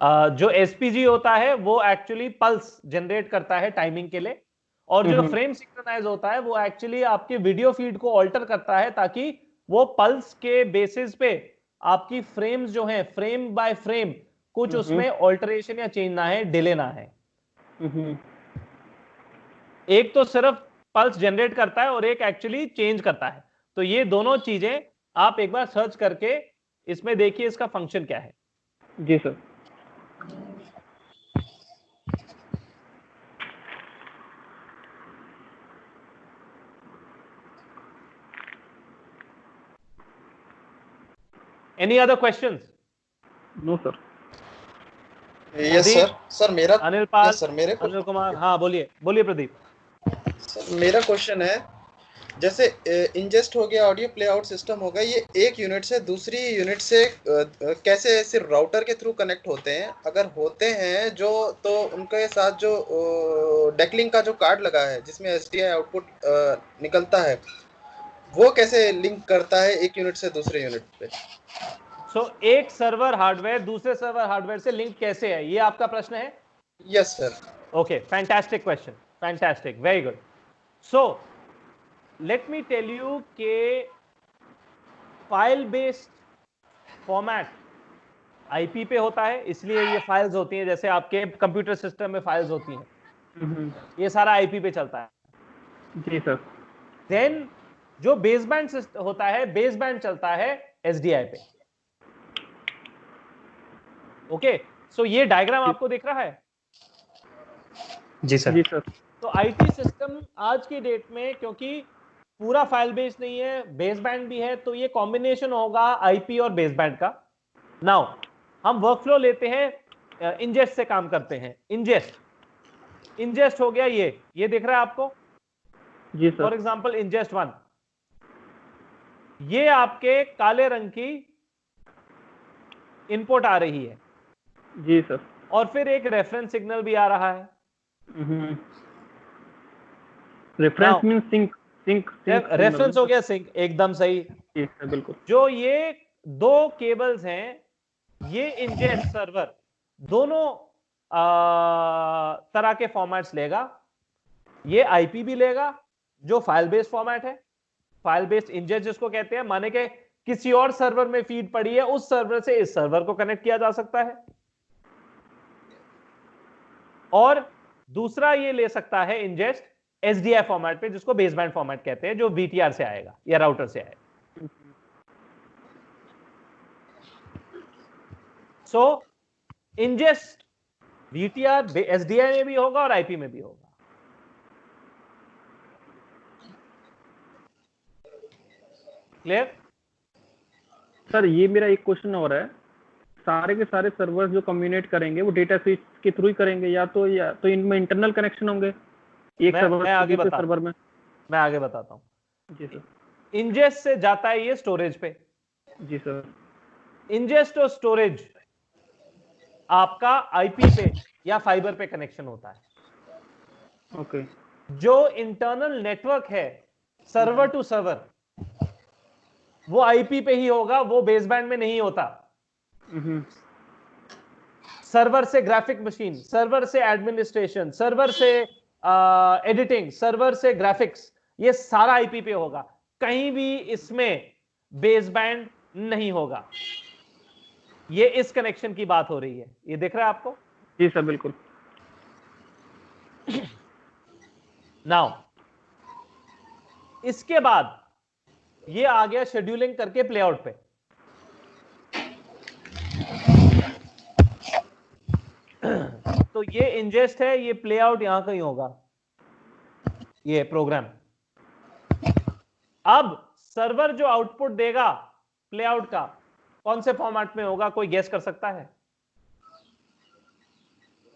Speaker 1: जो एसपीजी होता है वो एक्चुअली पल्स जनरेट करता है टाइमिंग के लिए, और जो फ्रेम सिंक्रोनाइज होता है वो एक्चुअली आपके वीडियो फीड को ऑल्टर करता है ताकि वो पल्स के बेसिस पे आपकी फ्रेम्स जो हैं, फ्रेम बाय फ्रेम कुछ उसमें ऑल्टरेशन या चेंज ना है, डिले ना है। एक तो सिर्फ पल्स जनरेट करता है और एक एक्चुअली चेंज करता है। तो ये दोनों चीजें आप एक बार सर्च करके इसमें देखिए इसका फंक्शन क्या है।
Speaker 2: जी sir.
Speaker 4: Any other questions?
Speaker 2: No sir.
Speaker 4: Yes sir. Sir मेरा
Speaker 1: अनिल पाल,
Speaker 4: yes, सर मेरे
Speaker 1: अनिल कुमार, हाँ बोलिए प्रदीप।
Speaker 4: सर मेरा क्वेश्चन है, जैसे इंजेस्ट हो गया, ऑडियो प्ले आउट सिस्टम हो गया, ये एक यूनिट से दूसरी यूनिट से कैसे सिर्फ राउटर के थ्रू कनेक्ट होते हैं? अगर होते हैं जो, तो उनके साथ जो डेकलिंग का जो कार्ड लगा है जिसमें एसडीआई आउटपुट निकलता है, वो कैसे लिंक करता है एक यूनिट से दूसरे यूनिट पे?
Speaker 1: एक सर्वर हार्डवेयर दूसरे सर्वर हार्डवेयर से लिंक कैसे है, ये आपका प्रश्न है?
Speaker 4: Yes sir.
Speaker 1: Okay, fantastic question, fantastic, very good. So let me tell you के फाइल बेस्ड फॉर्मेट आईपी पे होता है, इसलिए ये फाइल्स होती हैं, जैसे आपके कंप्यूटर सिस्टम में फाइल्स होती हैं, ये सारा आईपी पे चलता है।
Speaker 2: जी सर।
Speaker 1: देन जो बेसबैंड होता है, बेसबैंड चलता है एसडीआई पे। ओके, सो ये डायग्राम आपको दिख रहा है?
Speaker 3: जी सर।
Speaker 2: जी सर।
Speaker 1: तो आईटी सिस्टम आज की डेट में, क्योंकि पूरा फाइल बेस्ड नहीं है, बेसबैंड भी है, तो ये कॉम्बिनेशन होगा आईपी और बेसबैंड का। नाउ हम वर्कफ्लो लेते हैं, इंजेस्ट से काम करते हैं। इंजेस्ट हो गया, ये दिख रहा है आपको?
Speaker 2: जी सर।
Speaker 1: फॉर एग्जाम्पल इंजेस्ट 1, ये आपके काले रंग की इनपुट आ रही है।
Speaker 2: जी सर।
Speaker 1: और फिर एक रेफरेंस सिग्नल भी आ रहा है।
Speaker 2: रेफरेंस मीन सिंक
Speaker 1: रेफरेंस हो गया सिंक, एकदम सही।
Speaker 2: जी सर, बिल्कुल।
Speaker 1: जो ये दो केबल्स हैं, ये इंजेस्ट सर्वर दोनों तरह के फॉर्मेट्स लेगा। ये आईपी भी लेगा, जो फाइल बेस्ड फॉर्मेट है, फाइल बेस्ड इंजेस्ट जिसको कहते हैं, माने के किसी और सर्वर में फीड पड़ी है, उस सर्वर से इस सर्वर को कनेक्ट किया जा सकता है। और दूसरा ये ले सकता है इंजेस्ट एसडीआई फॉर्मेट पे, जिसको बेसबैंड फॉर्मेट कहते हैं, जो वीटीआर से आएगा या राउटर से आएगा। सो इंजेस्ट वीटीआर एसडीआई में भी होगा और आईपी में भी होगा। क्लियर?
Speaker 2: सर ये मेरा एक क्वेश्चन और है, सारे के सारे सर्वर्स जो कम्युनिकेट करेंगे वो डेटा स्विच के थ्रू ही करेंगे, या तो इनमें इंटरनल कनेक्शन होंगे एक सर्वर
Speaker 1: मैं आगे
Speaker 2: से सर्वर में?
Speaker 1: मैं आगे बताता हूं।
Speaker 2: जी सर।
Speaker 1: इंजेस्ट से जाता है ये स्टोरेज पे।
Speaker 2: जी सर।
Speaker 1: इंजेस्ट और स्टोरेज आपका आईपी पे या फाइबर पे कनेक्शन होता है।
Speaker 2: ओके।
Speaker 1: जो इंटरनल नेटवर्क है सर्वर टू सर्वर, वो आईपी पे ही होगा, वो बेसबैंड में नहीं होता। सर्वर से ग्राफिक मशीन, सर्वर से एडमिनिस्ट्रेशन, सर्वर से एडिटिंग, सर्वर से ग्राफिक्स, ये सारा आईपी पे होगा। कहीं भी इसमें बेसबैंड नहीं होगा। ये इस कनेक्शन की बात हो रही है, ये दिख रहा है आपको?
Speaker 2: जी सर, बिल्कुल।
Speaker 1: नाउ इसके बाद ये आ गया शेड्यूलिंग करके प्लेआउट पे। तो ये इंजेस्ट है, ये प्लेआउट यहां कहीं होगा, ये प्रोग्राम। अब सर्वर जो आउटपुट देगा प्लेआउट का, कौन से फॉर्मेट में होगा, कोई गेस कर सकता है?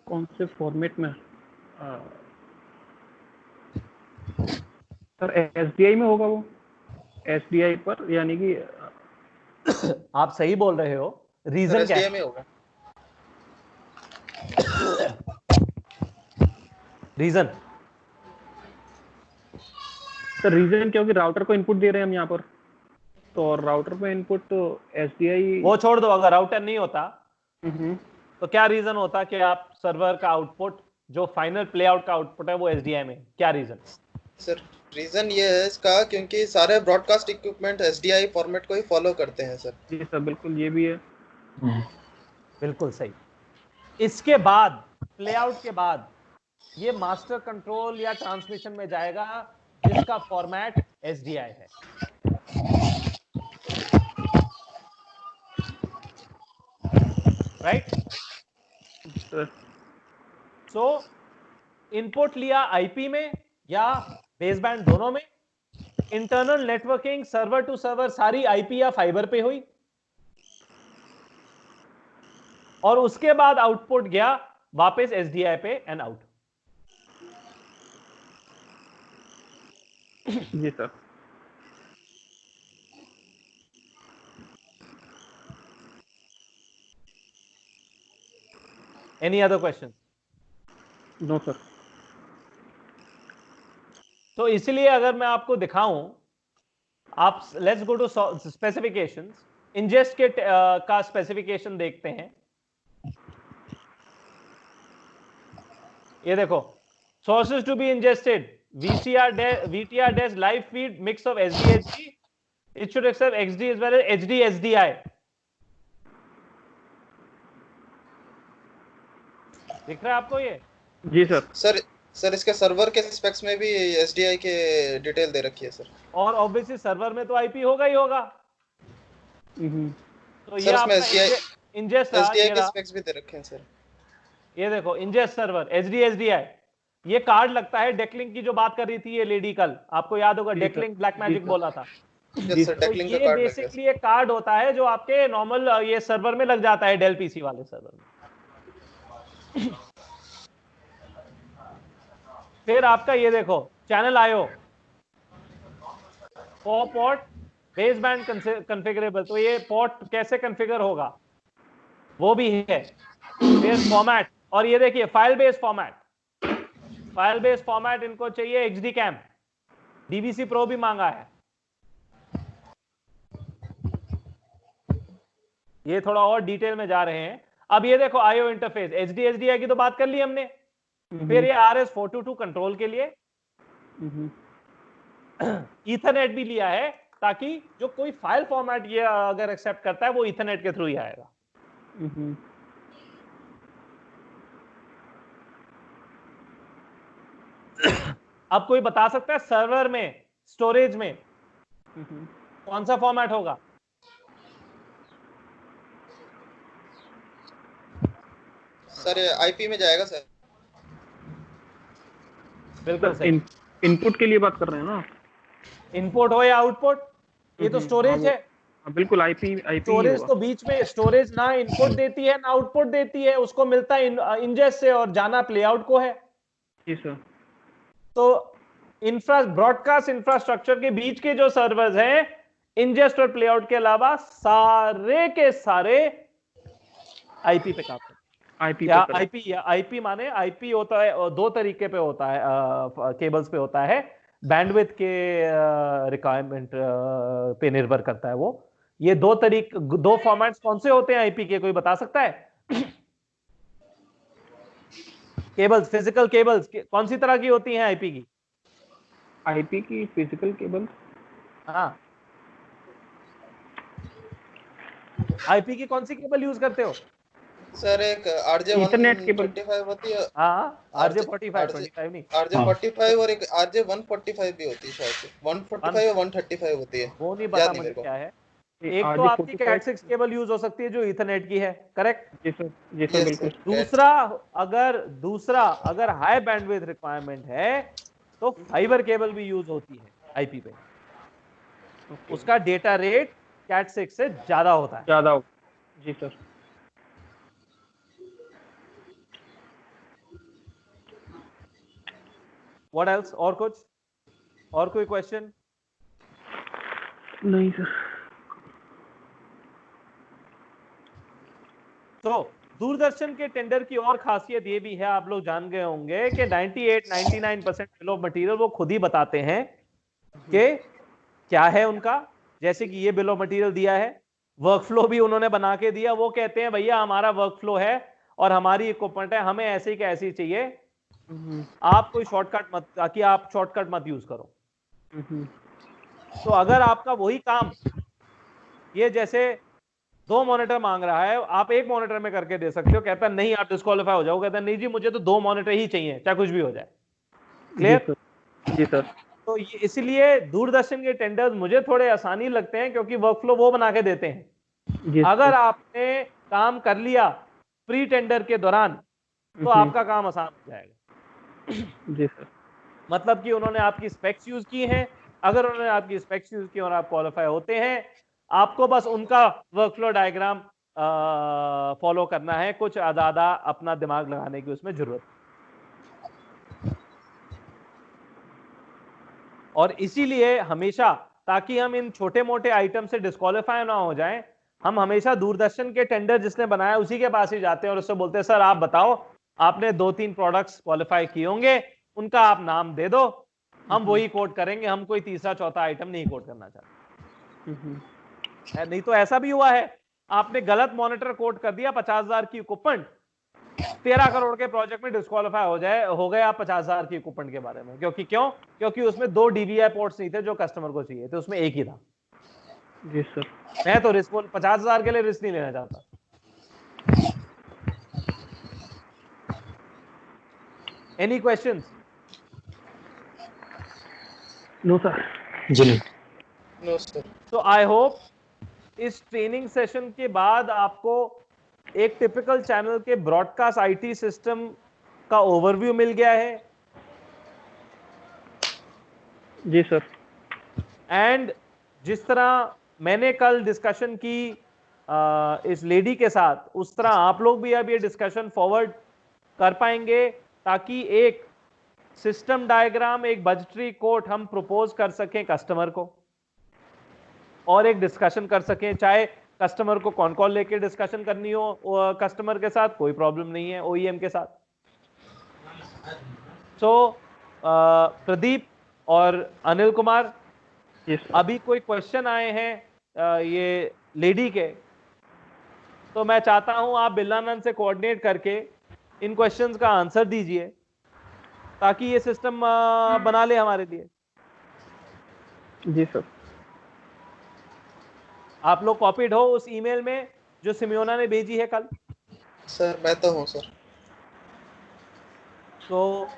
Speaker 2: कौन से फॉर्मेट में? सर एसडीआई में होगा वो, एसडीआई पर, यानी कि
Speaker 1: आप सही बोल रहे हो। रीजन क्या है?
Speaker 4: में होगा।
Speaker 1: रीजन
Speaker 2: सर रीजन क्योंकि राउटर को इनपुट दे रहे हैं हम यहाँ पर, तो राउटर पे इनपुट तो एसडीआई।
Speaker 1: वो छोड़ दो, अगर राउटर नहीं होता तो क्या रीजन होता कि आप सर्वर का आउटपुट, जो फाइनल प्लेआउट का आउटपुट है, वो एसडीआई में? क्या रीजन?
Speaker 4: सर रीजन ये है इसका, क्योंकि सारे ब्रॉडकास्ट इक्विपमेंट एसडीआई फॉर्मेट को ही फॉलो करते हैं सर।
Speaker 2: जी सर, बिल्कुल, ये भी है।
Speaker 1: बिल्कुल सही। इसके बाद प्लेआउट के बाद ये मास्टर कंट्रोल या ट्रांसमिशन में जाएगा, जिसका फॉर्मेट एसडीआई है। राइट? सो इनपुट लिया आईपी में या बेसबैंड, दोनों में। Internal networking server to server सारी आईपी या फाइबर पे हुई, और उसके बाद आउटपुट गया वापस एसडीआई पे एंड आउट।
Speaker 2: जी sir.
Speaker 1: Any other question?
Speaker 2: No sir.
Speaker 1: तो इसलिए अगर मैं आपको दिखाऊं, आप let's go to specifications. Ingest के का स्पेसिफिकेशन देखते हैं। ये देखो, sources to be ingested, VTR dash live feed mix of SD HD, it should accept XD as well as HD SDI। दिख रहा है आपको ये?
Speaker 2: जी सर।
Speaker 4: सर इसके सर्वर के स्पेक्स में भी SDI के डिटेल दे रखी है सर। और
Speaker 1: ऑब्वियसली सर्वर में तो आईपी होगा ही होगा। तो ये आपका इंजेस्ट
Speaker 4: SDI के स्पेक्स भी दे रखे हैं सर।
Speaker 1: ये देखो, इंजेस्ट सर्वर HD SDI, ये कार्ड लगता है डेकलिंक की जो बात कर रही थी ये लेडी कल, आपको याद होगा डेकलिंक ब्लैक मैजिक बोला था। तो ये बेसिकली एक कार्ड होता है जो आपके नॉर्मल ये सर्वर में लग जाता है, डेल पीसी वाले सर्वर में। फिर आपका ये देखो, channel IO, port base band configurable, तो ये पोर्ट कैसे कॉन्फ़िगर होगा वो भी है। फिर फॉर्मेट, और ये देखिए file based format, file based format इनको चाहिए XD कैम, DVC प्रो भी मांगा है। ये थोड़ा और डिटेल में जा रहे हैं। अब ये देखो आईओ इंटरफेस, HD SDI की तो बात कर ली हमने। फिर ये RS422 कंट्रोल के लिए ईथरनेट भी लिया है, ताकि जो कोई फाइल फॉर्मेट ये अगर एक्सेप्ट करता है वो ईथरनेट के थ्रू ही आएगा। अब कोई बता सकता है सर्वर में, स्टोरेज में कौन सा फॉर्मेट होगा?
Speaker 4: सर आईपी में जाएगा सर।
Speaker 1: बिल्कुल सही।
Speaker 2: इनपुट के लिए बात कर रहे हैं ना?
Speaker 1: इनपुट हो या आउटपुट, ये तो स्टोरेज है।
Speaker 2: बिल्कुल आईपी
Speaker 1: स्टोरेज तो बीच में, स्टोरेज ना इनपुट देती है ना आउटपुट देती है, उसको मिलता है इंजेस्ट से और जाना प्लेआउट को है।
Speaker 2: जी सर।
Speaker 1: तो ब्रॉडकास्ट इंफ्रास्ट्रक्चर के बीच के जो सर्वर्स हैं, इंजेस्ट और प्लेआउट के अलावा सारे के सारे आईपी पे काम करते हैं। आईपी माने आईपी होता है दो तरीके पे होता है, केबल्स पे होता है, बैंडविड्थ के रिक्वायरमेंट पे निर्भर करता है वो। ये दो फॉर्मेट्स कौन से होते हैं आईपी के, कोई बता सकता है? केबल्स, फिजिकल केबल्स कौन सी तरह की होती हैं आईपी की?
Speaker 2: आईपी की फिजिकल केबल,
Speaker 1: हाँ, आईपी की कौन सी केबल यूज करते हो?
Speaker 4: सर एक RJ145 होती है।
Speaker 1: हाँ, RJ45 नहीं,
Speaker 4: RJ45 और एक RJ145 भी होती है शायद से। 145 और 135 होती है,
Speaker 1: वो नहीं पता मुझे क्या है। एक तो आपकी Cat6 केबल यूज हो सकती है जो ईथरनेट की है, करेक्ट?
Speaker 2: जी सर, जी सर बिल्कुल।
Speaker 1: दूसरा अगर हाई बैंडविड्थ रिक्वायरमेंट है तो फाइबर केबल भी यूज होती है आईपी पे। उसका डेटा रेट Cat6 से ज्यादा होता है।
Speaker 2: जी सर।
Speaker 1: What else? और कुछ, और कोई क्वेश्चन?
Speaker 2: नहीं सर।
Speaker 1: तो दूरदर्शन के टेंडर की और खासियत ये भी है, आप लोग जान गए होंगे कि 98-99% बिल ऑफ मटेरियल वो खुद ही बताते हैं कि क्या है उनका। जैसे कि ये बिल ऑफ मटेरियल दिया है, वर्कफ्लो भी उन्होंने बना के दिया। वो कहते हैं भैया हमारा वर्कफ्लो है और हमारी इक्विपमेंट है, हमें ऐसे ही कैसी चाहिए, आप कोई शॉर्टकट मत, ताकि आप शॉर्टकट मत यूज करो। तो अगर आपका वही काम, ये जैसे 2 मॉनिटर मांग रहा है, आप 1 मॉनिटर में करके दे सकते हो, कहता है नहीं आप डिस्क्वालीफाई हो जाओगे, कहता है नहीं जी मुझे तो 2 मॉनिटर ही चाहिए चाहे कुछ भी हो जाए। क्लियर?
Speaker 2: जी सर। तो
Speaker 1: इसलिए दूरदर्शन के टेंडर्स मुझे थोड़े आसानी लगते हैं क्योंकि वर्कफ्लो वो बना के देते हैं। अगर आपने काम कर लिया प्री टेंडर के दौरान तो आपका काम आसान हो जाएगा।
Speaker 2: जी सर।
Speaker 1: मतलब कि उन्होंने आपकी स्पेक्स यूज की हैं, अगर उन्होंने आपकी स्पेक्स यूज की और आप क्वालिफाई होते हैं, आपको बस उनका वर्कफ्लो डायग्राम फॉलो करना है, कुछ ज्यादा अपना दिमाग लगाने की उसमें जरूरत। और इसीलिए हमेशा, ताकि हम इन छोटे मोटे आइटम से डिस्क्वालीफाई ना हो जाएं, हम हमेशा दूरदर्शन के टेंडर जिसने बनाया उसी के पास ही जाते हैं और उससे बोलते हैं सर आप बताओ आपने 2-3 प्रोडक्ट्स क्वालिफाई किए होंगे, उनका आप नाम दे दो, हम वही कोड करेंगे, हम कोई तीसरा चौथा आइटम नहीं कोड करना चाहते। नहीं तो ऐसा भी हुआ है, आपने गलत मॉनिटर कोट कर दिया 50,000 की इक्विपमेंट, 13 करोड़ के प्रोजेक्ट में डिस्क्वालीफाई हो गए आप 50,000 की इक्विपमेंट के बारे में। क्योंकि उसमें 2 DVI पोर्ट्स नहीं थे जो कस्टमर को चाहिए थे, उसमें एक ही था।
Speaker 2: जी सर।
Speaker 1: मैं तो रिस्क 50,000 के लिए रिस्क नहीं लेना चाहता। Any questions?
Speaker 2: No sir.
Speaker 3: जी नहीं।
Speaker 4: No sir.
Speaker 1: तो आई होप इस ट्रेनिंग सेशन के बाद आपको एक टिपिकल चैनल के ब्रॉडकास्ट IT सिस्टम का ओवरव्यू मिल गया है।
Speaker 2: जी सर।
Speaker 1: एंड जिस तरह मैंने कल डिस्कशन की इस लेडी के साथ, उस तरह आप लोग भी अब ये डिस्कशन फॉरवर्ड कर पाएंगे, ताकि एक सिस्टम डायग्राम, एक बजटरी कोट हम प्रपोज कर सकें कस्टमर को और एक डिस्कशन कर सकें। चाहे कस्टमर को कौन कॉल लेके डिस्कशन करनी हो, कस्टमर के साथ कोई प्रॉब्लम नहीं है, OEM के साथ। सो प्रदीप और अनिल कुमार, अभी कोई क्वेश्चन आए हैं ये लेडी के, तो मैं चाहता हूं आप बिल्लानंद से कोऑर्डिनेट करके इन क्वेश्चंस का आंसर दीजिए, ताकि ये सिस्टम बना ले हमारे लिए।
Speaker 2: जी सर।
Speaker 1: आप लोग कॉपीड हो उस ईमेल में जो सिमियोना ने भेजी है कल?
Speaker 4: सर मैं तो हूं सर।
Speaker 1: तो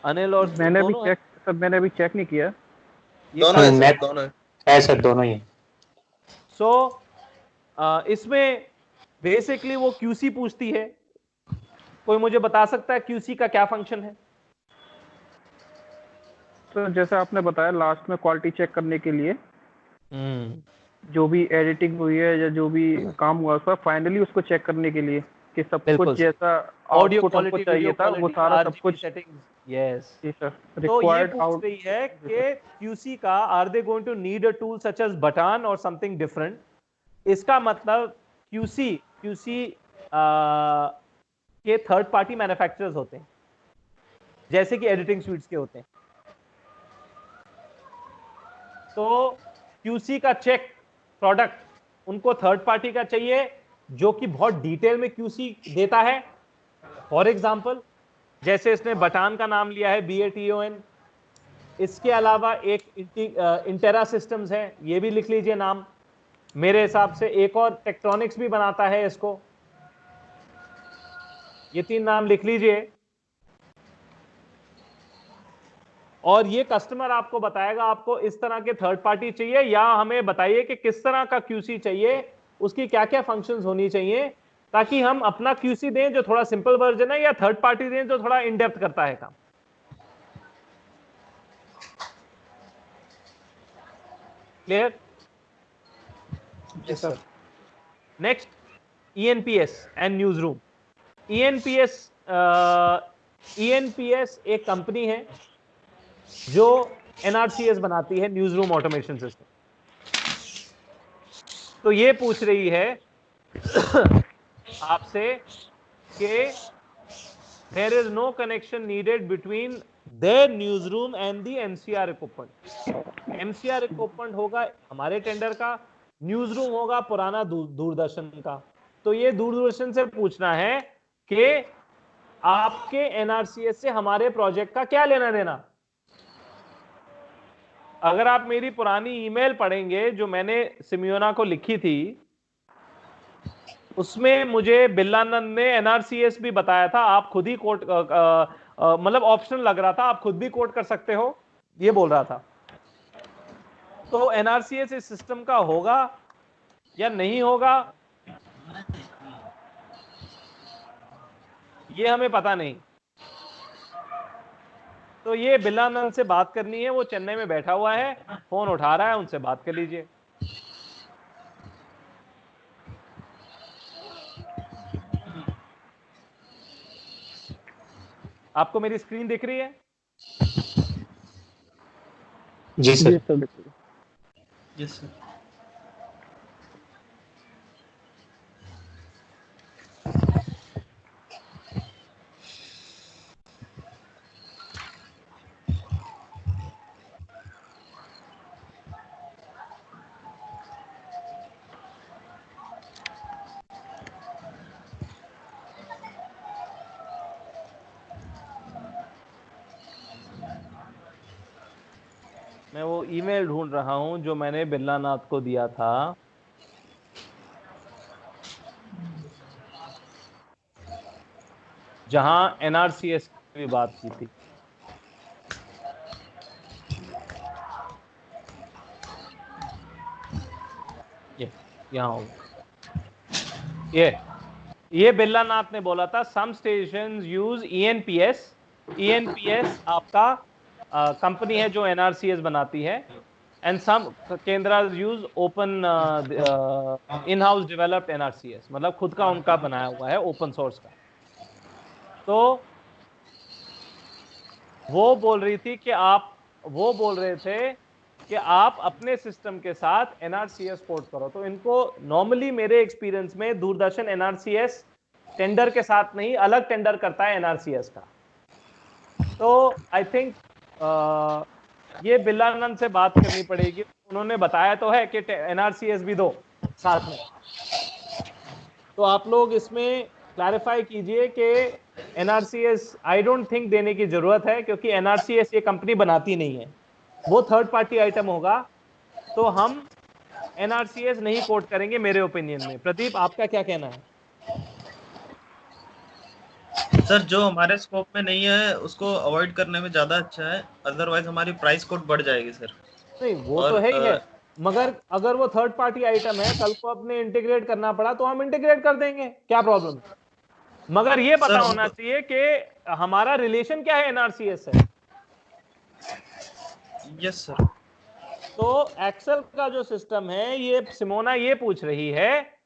Speaker 1: अनिल और
Speaker 2: मैंने भी
Speaker 1: दोनों
Speaker 2: चेक सर, मैंने अभी चेक नहीं किया।
Speaker 4: दोनों है सर, दोनों
Speaker 3: है सर, दोनों ही।
Speaker 1: सो इसमें बेसिकली वो QC पूछती है। कोई मुझे बता सकता है QC का क्या फंक्शन है?
Speaker 2: तो जैसे आपने बताया लास्ट में क्वालिटी चेक करने के लिए जो भी एडिटिंग हुई है या जो भी काम हुआ उसका फाइनली उसको चेक करने के लिए कि सब कुछ जैसा
Speaker 1: ऑडियो
Speaker 2: आउटपुट हमको
Speaker 1: क्वालिटी,
Speaker 2: चाहिए था वो सारा सब कुछ।
Speaker 1: सेटिंग्स। यस।
Speaker 2: जी सर।
Speaker 1: तो ये
Speaker 2: रिक्वायर्ड
Speaker 1: पूछ
Speaker 2: आउट।
Speaker 1: रही है कि QC का are they going to need a tool such as button और समथिंग डिफरेंट। इसका मतलब QC के थर्ड पार्टी मैन्युफैक्चरर्स होते हैं, जैसे कि एडिटिंग स्यूट्स के होते हैं। तो QC का चेक प्रोडक्ट उनको थर्ड पार्टी का चाहिए, जो कि बहुत डिटेल में QC देता है। फॉर एग्जांपल, जैसे इसने बटान का नाम लिया है, BATON। इसके अलावा एक इंटेरा सिस्टम्स है, ये भी लिख लीजिए नाम। मेरे हिसाब से एक और टेक्ट्रॉनिक्स भी बनाता है इसको, ये 3 नाम लिख लीजिए। और ये कस्टमर आपको बताएगा आपको इस तरह के थर्ड पार्टी चाहिए, या हमें बताइए कि किस तरह का QC चाहिए, उसकी क्या क्या फंक्शंस होनी चाहिए, ताकि हम अपना QC दें जो थोड़ा सिंपल वर्जन है, या थर्ड पार्टी दें जो थोड़ा इन डेप्थ करता है काम। Clear?
Speaker 4: Yes sir.
Speaker 1: Next, ENPS and news room. ENPS एक कंपनी है जो NRCS बनाती है, न्यूज रूम ऑटोमेशन सिस्टम। तो ये पूछ रही है आपसे कि there is no connection needed between their newsroom and the MCR equipment. MCR equipment होगा हमारे टेंडर का, न्यूज रूम होगा पुराना दूरदर्शन का। तो ये दूरदर्शन से पूछना है कि आपके NRCS से हमारे प्रोजेक्ट का क्या लेना देना। अगर आप मेरी पुरानी ईमेल पढ़ेंगे जो मैंने सिमियोना को लिखी थी, उसमें मुझे बिल्लानंद ने NRCS भी बताया था। आप खुद ही कोट मतलब ऑप्शन लग रहा था, आप खुद भी कोट कर सकते हो, ये बोल रहा था। तो NRCS इस सिस्टम का होगा या नहीं होगा, ये हमें पता नहीं। तो ये बिल्लानंद से बात करनी है, वो चेन्नई में बैठा हुआ है, फोन उठा रहा है, उनसे बात कर लीजिए। आपको मेरी स्क्रीन दिख रही है?
Speaker 3: जी सर।
Speaker 2: Yes sir.
Speaker 1: मैं वो ईमेल ढूंढ रहा हूं जो मैंने बिरला नाथ को दिया था। जहां एनआरसीएस की भी बात की थी। यहाँ होगा ये बिरला नाथ ने बोला था सम स्टेशंस यूज ईएनपीएस। ईएनपीएस आपका कंपनी है जो एनआरसीएस बनाती है, एंड सम केंद्रास use open in house developed NRCS, मतलब खुद का उनका बनाया हुआ है ओपन सोर्स का। तो वो बोल रही थी कि वो बोल रहे थे कि आप अपने सिस्टम के साथ एनआरसीएस पोर्ट करो। तो इनको नॉर्मली मेरे एक्सपीरियंस में दूरदर्शन एनआरसीएस टेंडर के साथ नहीं, अलग टेंडर करता है एनआरसीएस का। तो आई थिंक ये बिरलानंद से बात करनी पड़ेगी। उन्होंने बताया तो है कि एनआरसीएस भी दो साथ में। तो आप लोग इसमें क्लैरिफाई कीजिए कि एनआरसीएस आई डोंट थिंक देने की जरूरत है, क्योंकि एनआरसीएस ये कंपनी बनाती नहीं है, वो थर्ड पार्टी आइटम होगा। तो हम एनआरसीएस नहीं कोट करेंगे मेरे ओपिनियन में। प्रदीप, आपका क्या कहना है?
Speaker 3: सर जो हमारे स्कोप में नहीं है उसको अवॉइड करने में ज्यादा अच्छा है, अदरवाइज हमारी प्राइस कोड बढ़ जाएगी सर।
Speaker 1: नहीं, वो
Speaker 3: और
Speaker 1: तो है ही है, मगर अगर वो थर्ड पार्टी आइटम है, कल को अपने इंटीग्रेट करना पड़ा तो हम इंटीग्रेट कर देंगे, क्या प्रॉब्लम है? मगर ये पता
Speaker 3: सर
Speaker 1: होना चाहिए कि हमारा रिलेशन क्या है एनआरसीएस से।
Speaker 3: Yes sir.
Speaker 1: तो एक्सेल का जो सिस्टम है, ये सिमोना ये पूछ रही है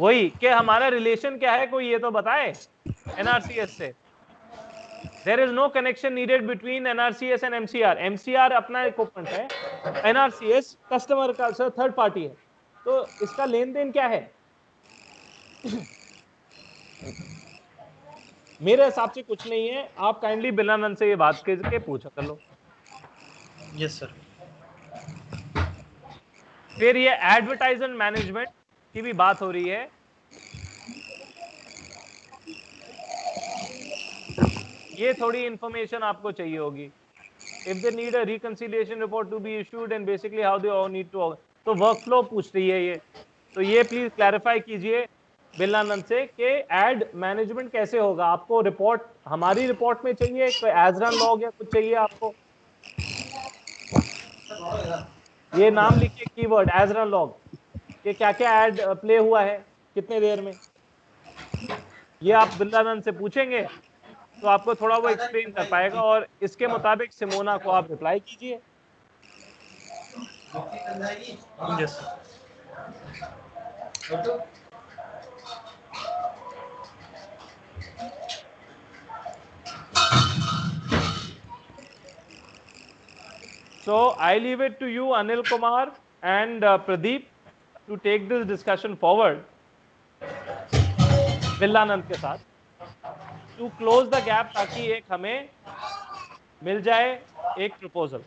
Speaker 1: वही कि हमारा रिलेशन क्या है, कोई ये तो बताए एनआरसीएस से। There is no connection needed between NRCS and MCR. MCR अपना इक्विपमेंट है, एनआरसीएस कस्टमर का थर्ड पार्टी है। तो इसका लेन देन क्या है? मेरे हिसाब से कुछ नहीं है। आप काइंडली बिलानंद से ये बात करके पूछा कर लो।
Speaker 3: Yes sir.
Speaker 1: फिर ये एडवर्टाइजमेंट मैनेजमेंट की भी बात हो रही है। ये थोड़ी इंफॉर्मेशन आपको चाहिए होगी। If they need a reconciliation report to be issued and basically how they need to, तो वर्कफ्लो पूछ रही है ये। तो ये प्लीज क्लैरिफाई कीजिए बिलानंद से कि एड मैनेजमेंट कैसे होगा। आपको रिपोर्ट हमारी रिपोर्ट में चाहिए, कोई एजरन लॉग या कुछ चाहिए आपको? ये नाम लिखिए कीवर्ड एजरन लॉग, कि क्या क्या ऐड प्ले हुआ है कितने देर में। ये आप बिरलानंद से पूछेंगे तो आपको थोड़ा वो एक्सप्लेन कर पाएगा, और इसके मुताबिक सिमोना को आप रिप्लाई कीजिए।
Speaker 3: Yes sir.
Speaker 1: So I leave it to you, Anil Kumar and Pradeep, to take this discussion forward बिरलानंद के साथ, टू क्लोज द गैप, ताकि एक हमें मिल जाए एक प्रपोजल।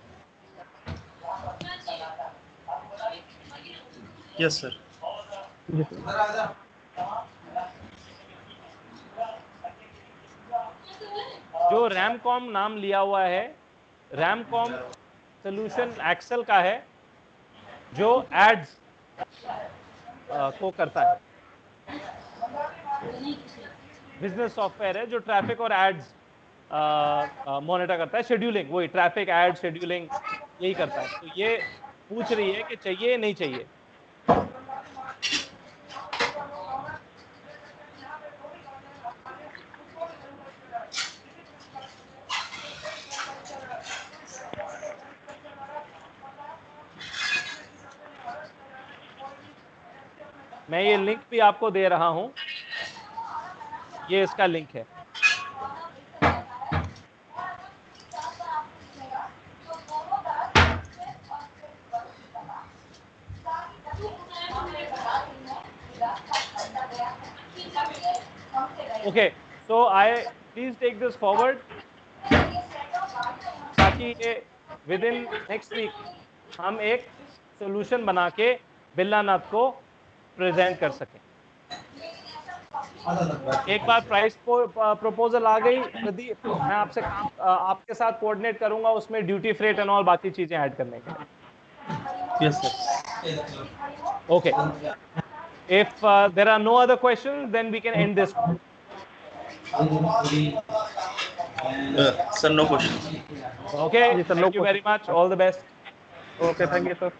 Speaker 3: Yes sir.
Speaker 1: जो रैमकॉम नाम लिया हुआ है, रैमकॉम सोल्यूशन एक्सेल का है, जो एड्स को करता है, बिजनेस सॉफ्टवेयर है जो ट्रैफिक और एड्स मॉनिटर करता है। शेड्यूलिंग, वही ट्रैफिक एड शेड्यूलिंग यही करता है। तो ये पूछ रही है कि चाहिए नहीं चाहिए। मैं ये लिंक भी आपको दे रहा हूं, ये इसका लिंक है। Okay, so I please take this forward, ताकि ये विद इन नेक्स्ट वीक हम एक सोल्यूशन बना के बिरलानाथ को प्रेजेंट कर सकें। एक बार प्राइस प्रपोजल आ गई प्रदीप, मैं आपसे आपके साथ कोऑर्डिनेट करूंगा उसमें ड्यूटी फ्रेट एंड ऑल बाकी चीजें ऐड करने के लिए।
Speaker 3: Yes sir.
Speaker 1: Okay, if there are no other questions then we can end this call.
Speaker 3: Sir no question.
Speaker 1: Okay,
Speaker 2: जी sir,
Speaker 1: thank you very much, all the best.
Speaker 2: Okay, thank you sir.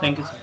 Speaker 3: Thank you sir.